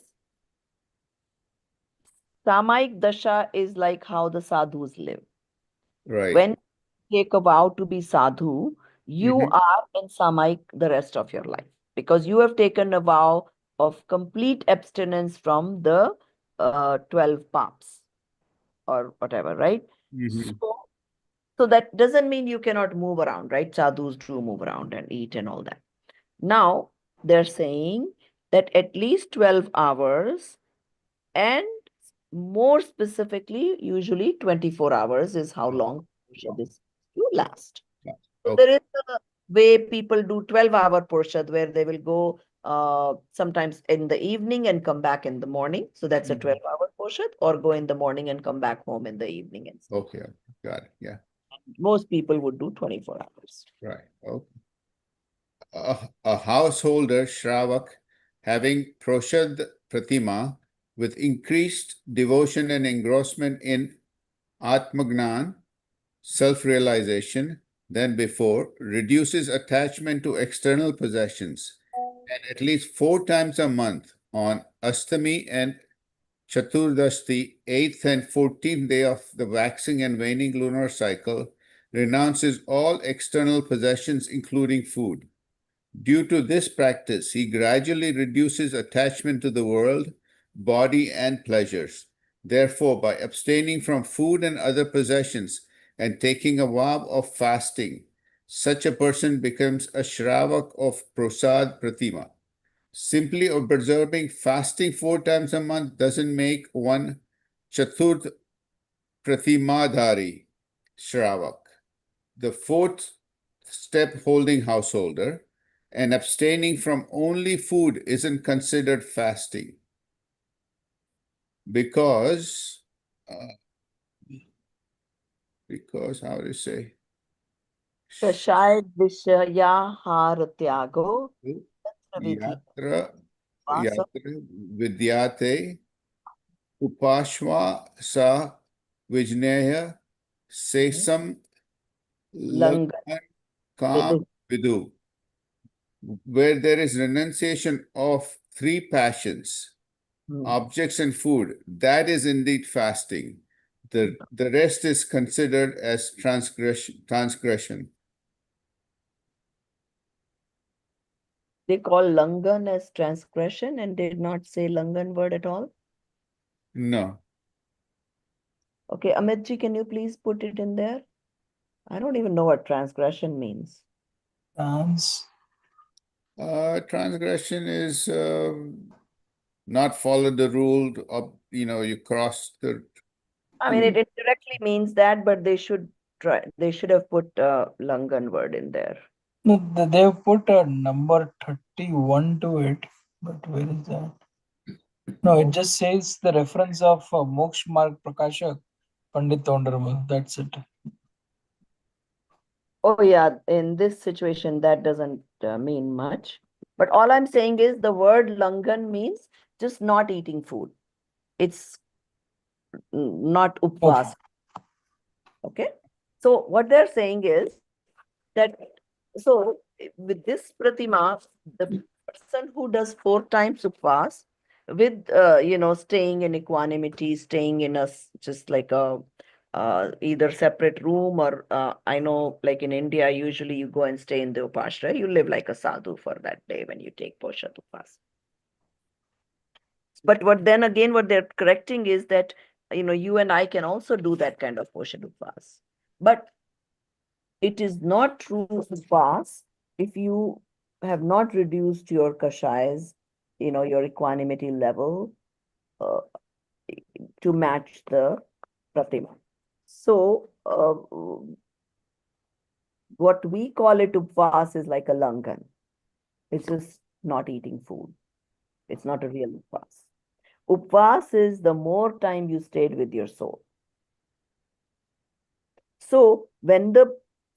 Samaik Dasha is like how the sadhus live. Right. When you take a vow to be sadhu, you Mhm. are in Samaik the rest of your life because you have taken a vow of complete abstinence from the 12 paps or whatever, right? Mhm. So that doesn't mean you cannot move around, right? Sadhus do move around and eat and all that. Now they're saying that at least 12 hours and more specifically, usually 24 hours is how long this will last. So Okay. there is a way people do 12-hour porshad where they will go sometimes in the evening and come back in the morning. So that's a 12-hour porshad, or go in the morning and come back home in the evening. And Okay, got it. Yeah, most people would do 24 hours. right. Okay. A householder, Shravak, having Proshad Pratima with increased devotion and engrossment in Atmagnan, self-realization, than before, reduces attachment to external possessions, and at least 4 times a month on Astami and Chaturdashti, 8th and 14th day of the waxing and waning lunar cycle, renounces all external possessions, including food. Due to this practice, he gradually reduces attachment to the world, body, and pleasures. Therefore, by abstaining from food and other possessions and taking a vow of fasting, such a person becomes a Shravak of Prasad Pratima. Simply observing fasting 4 times a month doesn't make one Chaturth Pratimadhari Shravak. The fourth step holding householder and abstaining from only food isn't considered fasting because how do you say? Kashayad Vishaya Har Tyago Vidhi Yatra Vasa Vidyate Upashwa Sa Vijnaya Sesam Langan Lagan Kam Vidu, where there is renunciation of 3 passions, objects and food, that is indeed fasting. The rest is considered as transgression. They call Langan as transgression and did not say Langan word at all. No. Okay, Amitji, can you please put it in there? I don't even know what transgression means. Trans. Transgression is not follow the rule of, you cross the. I mean, it indirectly means that, but they should have put Langan word in there. No, they've put a number 31 to it, but where is that? No, it just says the reference of Moksha Marg Prakashak Pandit Tondarmal. That's it. Oh yeah, in this situation, that doesn't mean much. But all I'm saying is the word Langan means just not eating food. It's not upvas. Okay. So what they're saying is that, so with this pratima, the person who does 4 times upvas with, staying in equanimity, staying in just like a, either separate room or, I know like in India, usually you go and stay in the upashra, you live like a sadhu for that day when you take Poshat upvas. But what they're correcting is that, you and I can also do that kind of Poshat upvas. But it is not true upvas if you have not reduced your kashayas, your equanimity level to match the pratima. So what we call it upvas is like a langan. It's just not eating food. It's not a real upvas. Upvas is the more time you stayed with your soul. So when the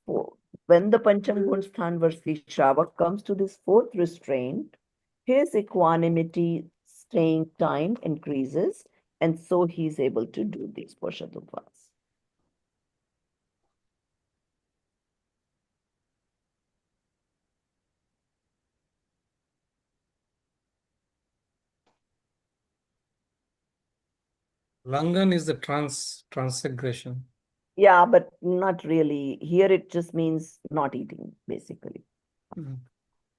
Pancham Gun Sthan Varsi Shravak comes to this 4th restraint, his equanimity staying time increases, and so he's able to do these Poshatupvas. Langan is the transgression. Yeah, but not really. Here it just means not eating, basically. Mhm.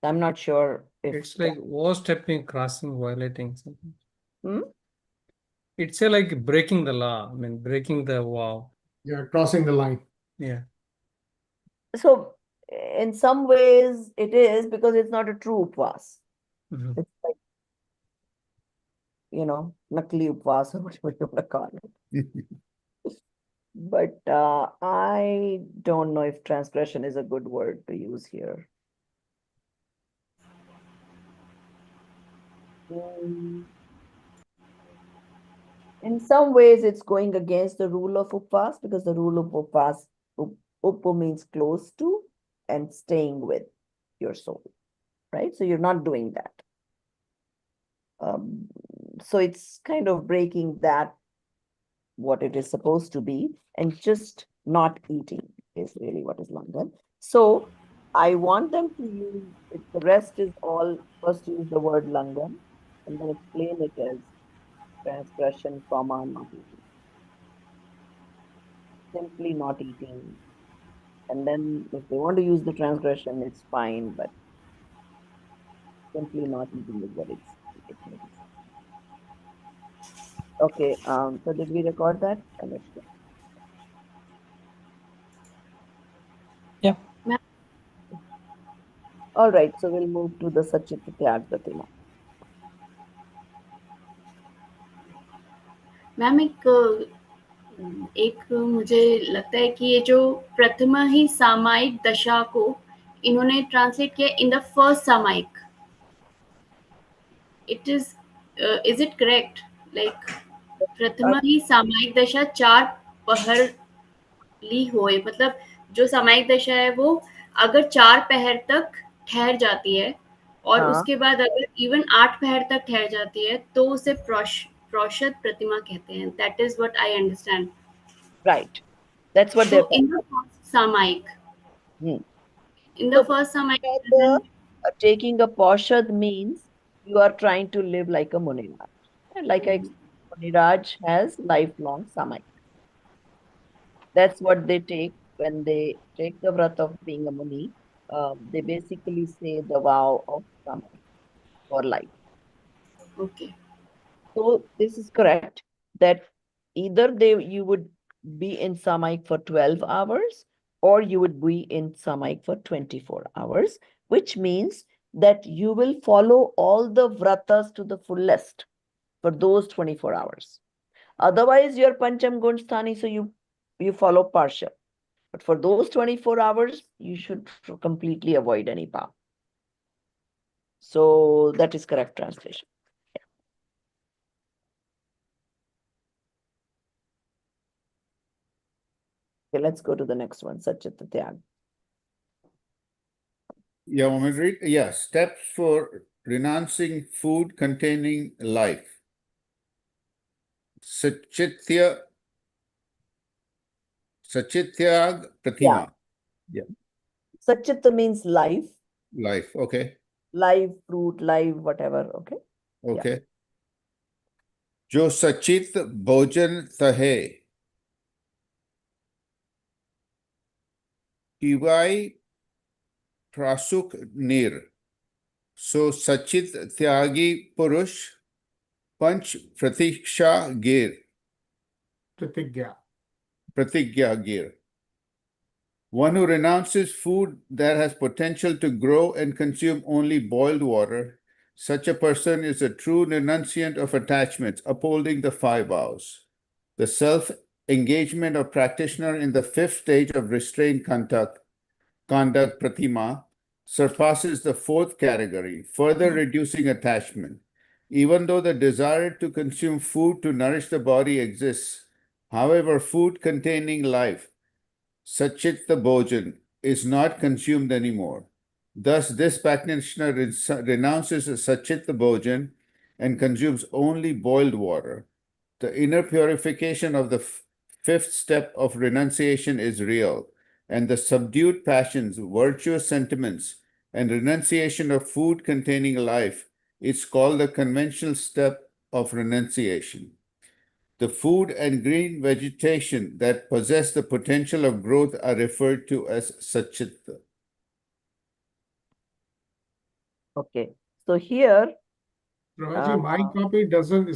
I'm not sure if It's like overstepping, crossing, violating something. Hmm? It's like breaking the law. I mean, breaking the vow. Yeah, crossing the line. Yeah. So in some ways it is, because it's not a true upvas. Mhm. It's like, nakli upvas or whatever you want to call it. But I don't know if transgression is a good word to use here. In some ways, it's going against the rule of upvas, because the rule of upvas, upu means close to and staying with your soul, right? So you're not doing that. So it's kind of breaking that, what it is supposed to be, and just not eating is really what is Langan. So I want them to use it. The rest is all, first use the word Langan and then explain it as transgression, comma, not eating. Simply not eating. And then if they want to use the transgression, it's fine, but simply not eating is what it means. Okay, so did we record that? Yeah. All right, so we'll move to the Sachit Tyag Pratima. Ma'am एक मुझे लगता है कि ये जो प्रथमा ही सामायिक दशा को इन्होंने ट्रांसलेट किया इन द फर्स्ट सामायिक. It is it correct? Like प्रथमा ही सामायिक दशा 4 पहर ली होए, मतलब जो सामायिक दशा है वो अगर 4 पहर तक ठहर जाती है और हाँ. उसके बाद अगर इवन 8 पहर तक ठहर जाती है तो उसे प्रोषद प्रतिमा कहते हैं. That is what I understand. Right. That's what So they're in the first Samaik, saying. in the first Samaik, Taking a poshad means you are trying to live like a Muniraj. And like I explained, Muniraj has lifelong samay. That's what they take when they take the vrat of being a Muni. They basically say the vow of samay for life. okay, So this is correct that either you would be in Samaik for 12 hours or you would be in Samaik for 24 hours, which means that you will follow all the vratas to the fullest for those 24 hours. Otherwise, you're Pancham Gunsthani, so you follow partial. But for those 24 hours, you should completely avoid any path. So that is correct translation. Okay, let's go to the next one, Satchit Tyag. Yeah, want me to read? Yeah, steps for renouncing food containing life. Sachitya, Sachityag Pratima. Satchita means life, Life, okay, live fruit, live whatever, okay? okay. Jo Sachit Bhojan Tahe. Tivai Prasuk Nir. So Sachit Tyagi Purush Panch Pratiksha Gir. Pratigya Gir. One who renounces food that has potential to grow and consume only boiled water, such a person is a true renunciant of attachments, upholding the five vows. The self-engagement of practitioner in the fifth stage of restrained conduct, pratima, surpasses the fourth category, further reducing attachment. Even though the desire to consume food to nourish the body exists, however, food containing life, Sachita Bhojan, is not consumed anymore. Thus, this practitioner renounces Sachita Bhojan and consumes only boiled water. The inner purification of the fifth step of renunciation is real, and the subdued passions, virtuous sentiments, and renunciation of food containing life is called the conventional step of renunciation. The food and green vegetation that possess the potential of growth are referred to as Sachita. Okay, so here, Prabhaji, my copy doesn't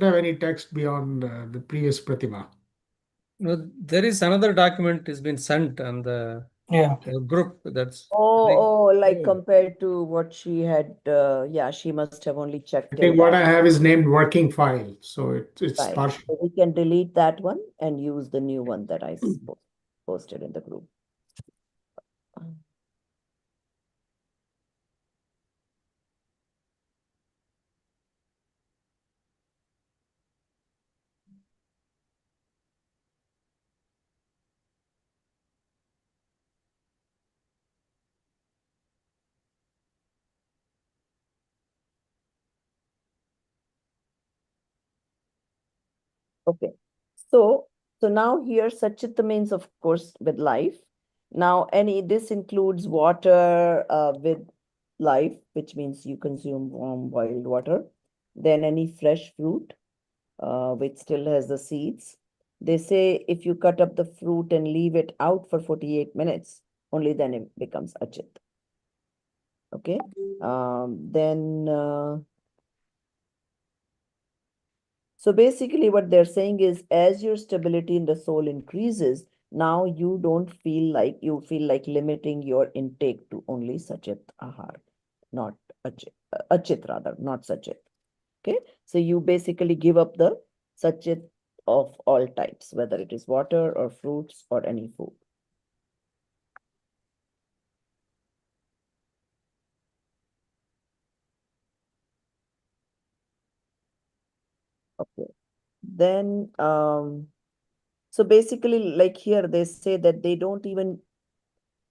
have any text beyond the previous Pratima. No, there is another document has been sent on the group. That's like compared to what she had, yeah, she must have only checked I till think what I that. have is named working file, so it's Fine. partial. So we can delete that one and use the new one that I posted in the group. Okay, so now here Sachita means, of course, with life. Now this includes water with life, which means you consume warm boiled water. Then any fresh fruit, which still has the seeds. They say if you cut up the fruit and leave it out for 48 minutes, only then it becomes achit. Okay, then so basically what they're saying is, as your stability in the soul increases, now you don't feel like, you feel like limiting your intake to only Sachit Ahar, not Achit rather, not Sachit. Okay, so you basically give up the Sachit of all types, whether it is water or fruits or any food. Okay, then so basically, like here they say that they don't even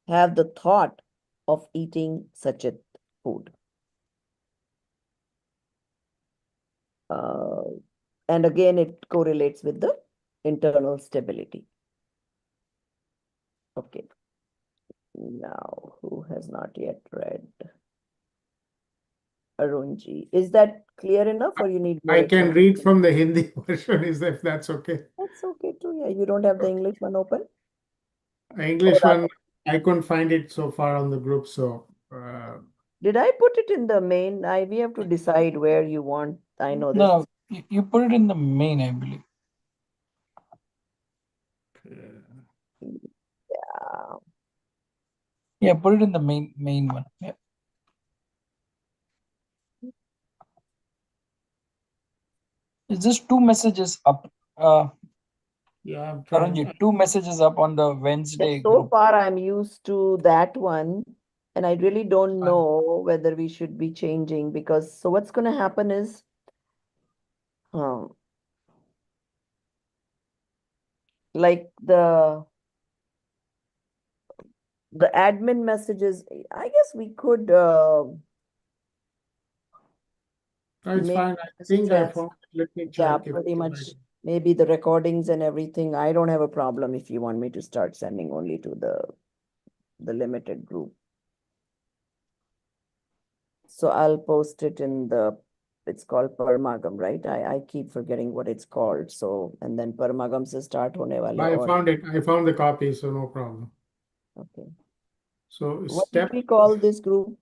have the thought of eating Sachit food. And again, it correlates with the internal stability. Okay. Now, who has not yet read? Arunji. Is that clear enough, or you need more I can explanation? read from the Hindi version, if that's okay. That's okay too. Yeah, you don't have the English one open? English Oh, one, I couldn't find it so far on the group, so did I put it in the main? We have to decide where you want. I know this. No, you put it in the main, I believe. Yeah. Yeah, put it in the main one. Yeah. It's just two messages up. Yeah, I'm trying. Arunji, two messages up on the Wednesday Yeah, so group. far I'm used to that one, and I really don't Fine. know whether we should be changing because so what's going to happen is like the admin messages, I guess we could No, it's make fine. I this think I as found it. Let me yeah, check if pretty it's much right. maybe the recordings and everything. I don't have a problem if you want me to start sending only to the limited group. So I'll post it in it's called Parmagam, right? I keep forgetting what it's called. So, and then Parmagam se start hone wale I aur. found it. I found the copy, so no problem. Okay. So What did step, we call this group?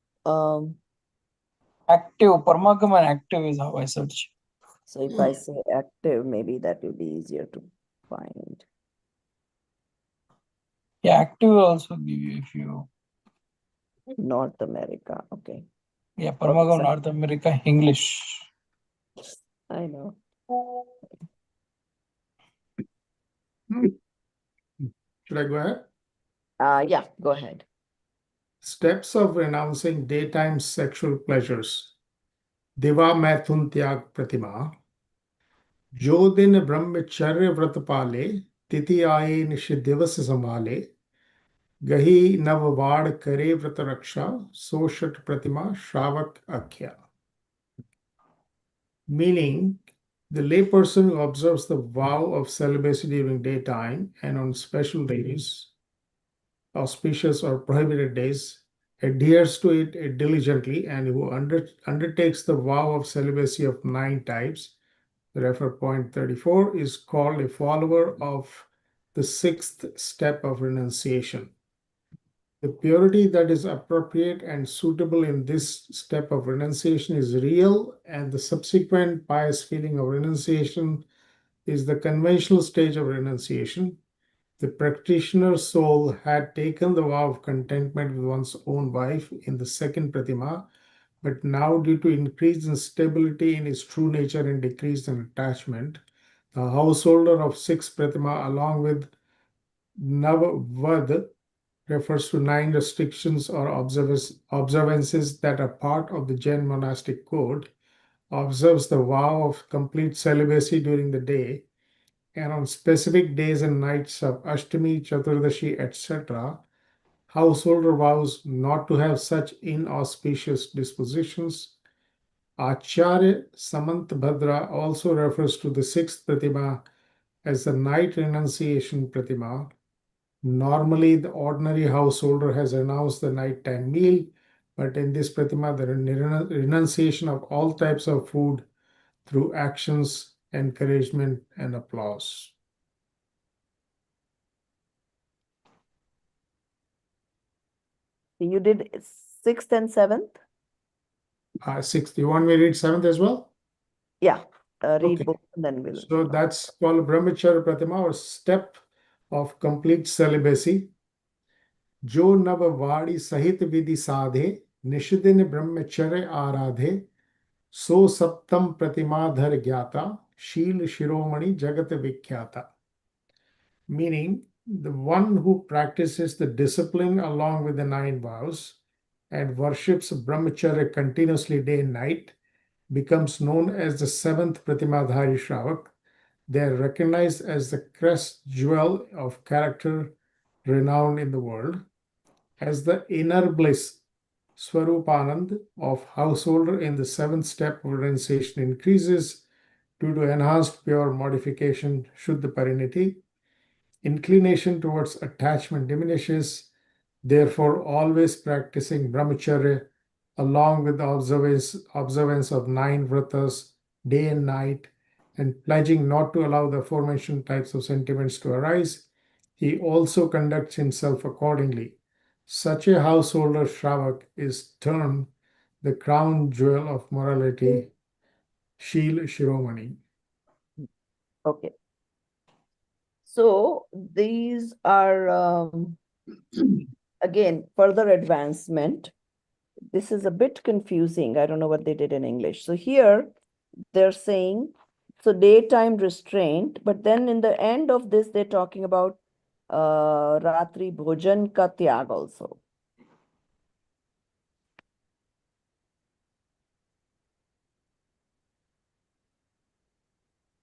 Active, Parmagam and active is how I search. So if I say active, maybe that will be easier to find. Yeah, active will also give you if you. North America. Okay. Yeah, Okay, Parmagam, so North America, English. I know. should I go ahead? Yeah, go ahead. Steps of renouncing daytime sexual pleasures. दिवा मैथुन त्याग प्रतिमा जो दिन ब्रह्मचर्य व्रत पाले तिथि आए निश दिवस संभाले गही नववाड़ करे व्रत रक्षा सोषट प्रतिमा श्रावक आख्या. Meaning, the layperson who observes the vow of celibacy during daytime and on special days, auspicious or prohibited days, adheres to it diligently, and who undertakes the vow of celibacy of 9 types, refer point 34, is called a follower of the 6th step of renunciation. The purity that is appropriate and suitable in this step of renunciation is real, and the subsequent pious feeling of renunciation is the conventional stage of renunciation. The practitioner's soul had taken the vow of contentment with one's own wife in the second pratima, but now, due to increased instability in his true nature and decrease in attachment, the householder of sixth pratima, along with Navavad, refers to 9 restrictions or observances that are part of the Jain monastic code, observes the vow of complete celibacy during the day, and on specific days and nights of Ashtami, Chaturdashi, etc., householder vows not to have such inauspicious dispositions. Acharya Samantabhadra also refers to the 6th Pratima as the night renunciation Pratima. Normally, the ordinary householder has renounced the nighttime meal, but in this Pratima, the renunciation of all types of food through actions, encouragement, and applause. You did 6th and 7th? 6th. You want me to read 7th as well? Yeah, read Okay. both and then we'll. So that's called Brahmacharya Pratima, or step of complete celibacy. जो नव वाणी सहित विधि साधे निषदिन ब्रह्मचर्य आराधे सो सप्तम प्रतिमाधर ज्ञाता शील शिरोमणि jagat vikyata. Meaning, the one who practices the discipline along with the 9 vows and worships brahmacharya continuously day and night becomes known as the 7th Pratimadhari Shravak. They are recognized as the crest jewel of character renowned in the world. As the inner bliss, Swarupanand, of householder in the 7th step of renunciation increases due to enhanced pure modification, Shuddha Pariniti, inclination towards attachment diminishes. Therefore, always practicing brahmacharya along with the observance of 9 vratas day and night, and pledging not to allow the aforementioned types of sentiments to arise, he also conducts himself accordingly. Such a householder Shravak is termed the crown jewel of morality, Shil Shiromani. Okay. So these are again further advancement. This is a bit confusing. I don't know what they did in English. So here they're saying, so daytime restraint, but then in the end of this, they're talking about Ratri Bhojan ka tyag also.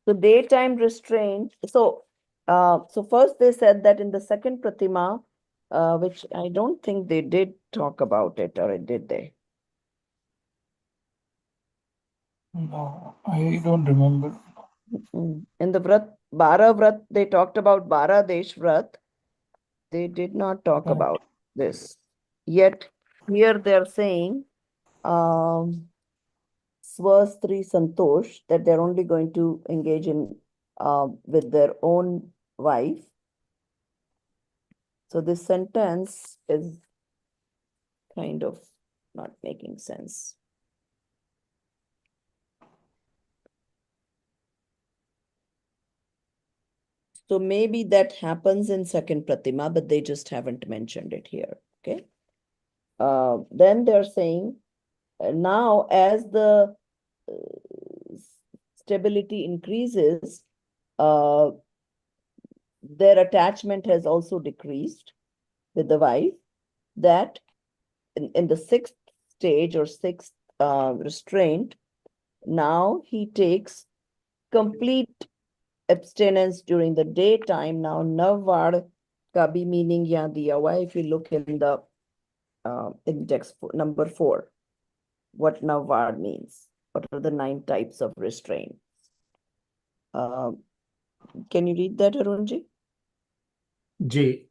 So daytime restraint. So first they said that in the second Pratima, which I don't think they did talk about it, or did they? No, I don't remember. In the Vrat, Bara Vrat, they talked about Bara Desh Vrat. They did not talk Right. about this. Yet here they're saying Swastri Santosh, that they're only going to engage in with their own wife. So this sentence is kind of not making sense. So maybe that happens in second Pratima, but they just haven't mentioned it here. Okay. Then they're saying now as the stability increases, their attachment has also decreased with the wife, that in the sixth stage or sixth restraint, now he takes complete abstinence during the daytime. Now, Navvar ka bhi meaning yahan diya hua hai. If you look in the index number 4, what Navvar means, what are the 9 types of restraint? Can you read that, Arunji? Ji.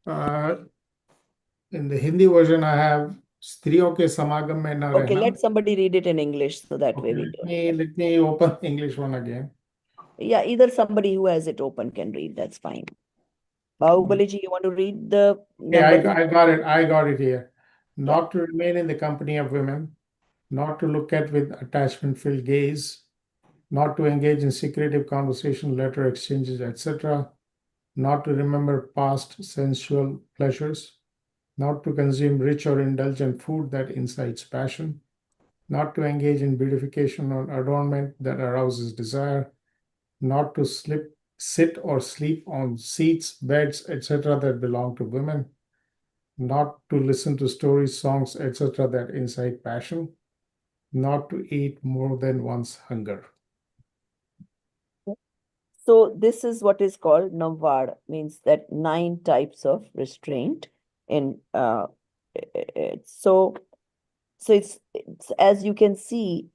In the Hindi version, I have स्त्रियों के समागम में न Okay, रहना. let somebody read it in English so that way we do. Let me open the English one again. Yeah, either somebody who has it open can read, that's fine. Bahubali, you want to read the Yeah, number? I got it here. Not to remain in the company of women, not to look at with attachment-filled gaze, not to engage in secretive conversation, letter exchanges, etc., not to remember past sensual pleasures, not to consume rich or indulgent food that incites passion, not to engage in beautification or adornment that arouses desire, not to sit or sleep on seats, beds, etc., that belong to women, not to listen to stories, songs, etc., that incite passion, not to eat more than one's hunger. So this is what is called Navvad, means that 9 types of restraint in so it's as you can see,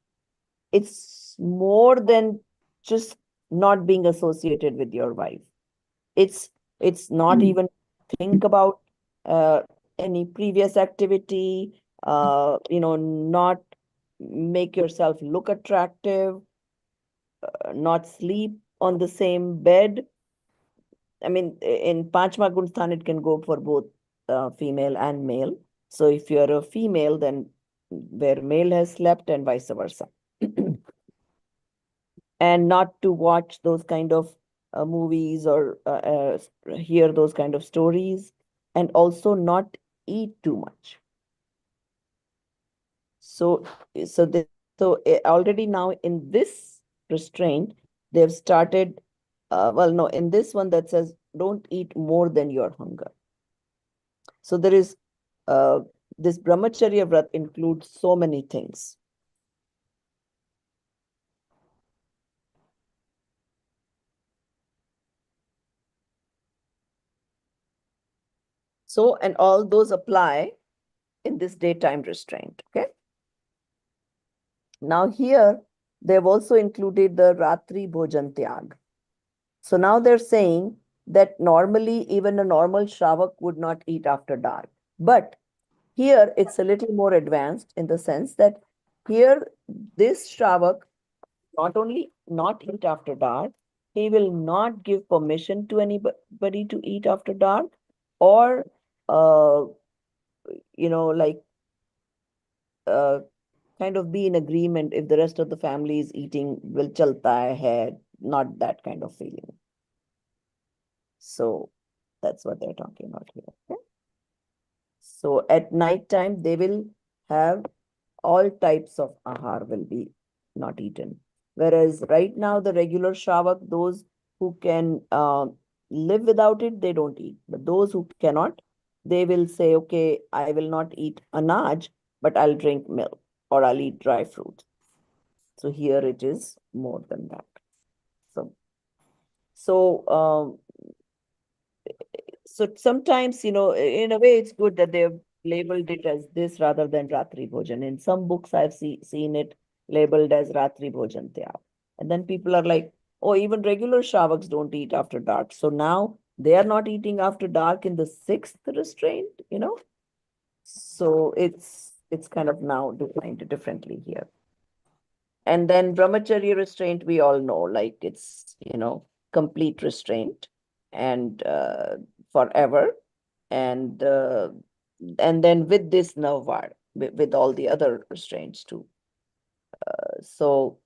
it's more than just not being associated with your wife. It's not even think about any previous activity, not make yourself look attractive, not sleep on the same bed. I mean, in Panchma Gunsthan, it can go for both female and male. So if you're a female, then where male has slept and vice versa. And not to watch those kind of movies or hear those kind of stories, and also not eat too much. So already now in this restraint, they've started, well, no, in this one that says, don't eat more than your hunger. So there is, this Brahmacharya Vrat includes so many things. So, and all those apply in this daytime restraint, okay? Now here, they've also included the Ratri Bhojan Tyag. So now they're saying that normally even a normal Shravak would not eat after dark. But here it's a little more advanced in the sense that here this Shravak not only not eat after dark, he will not give permission to anybody to eat after dark, or like kind of be in agreement if the rest of the family is eating, will chalta hai, not that kind of feeling. So that's what they're talking about here. Okay? So at night time, they will have all types of ahar will be not eaten. Whereas right now, the regular Shravak, those who can live without it, they don't eat. But those who cannot, they will say, okay, I will not eat anaj, but I'll drink milk or I'll eat dry fruit. So here it is more than that. So sometimes, in a way, it's good that they've labeled it as this rather than Ratri Bhojan. In some books, I've seen it labeled as Ratri Bhojan Tyag. And then people are like, oh, even regular Shavaks don't eat after dark. So now they are not eating after dark in the sixth restraint. So it's kind of now defined differently here. And then brahmacharya restraint, we all know, like it's, complete restraint and forever. And then with this navvar, with all the other restraints too. So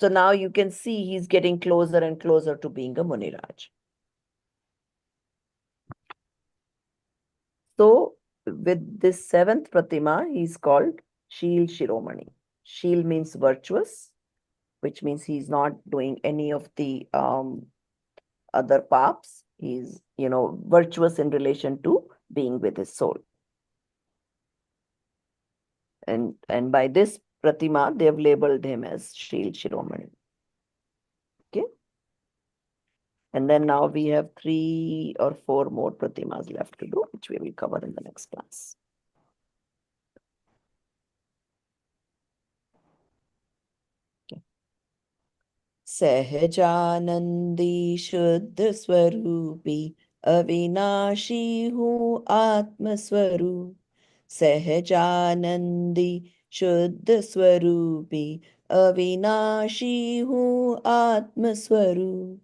now you can see he's getting closer and closer to being a Muniraj. So with this seventh Pratima, he's called Shil Shiromani. Shil means virtuous, which means he's not doing any of the other paps. He's, virtuous in relation to being with his soul. And by this Pratima, they have labeled him as Shil Shiromani. Okay. And then now we have 3 or 4 more Pratimas left to do, which we will cover in the next class. सहजानंदी शुद्ध स्वरूपी अविनाशी हूँ आत्म स्वरूप सहजानंदी शुद्ध स्वरूपी अविनाशी हूँ आत्म स्वरूप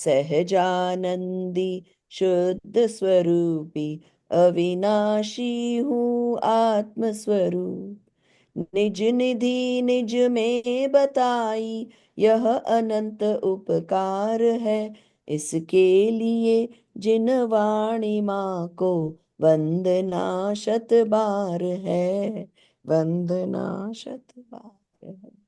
सहजानंदी शुद्ध स्वरूपी अविनाशी हूँ आत्म स्वरूप निज निधि निज में बताई यह अनंत उपकार है इसके लिए जिन वाणी माँ को वंदना शत बार है वंदना शत बार है।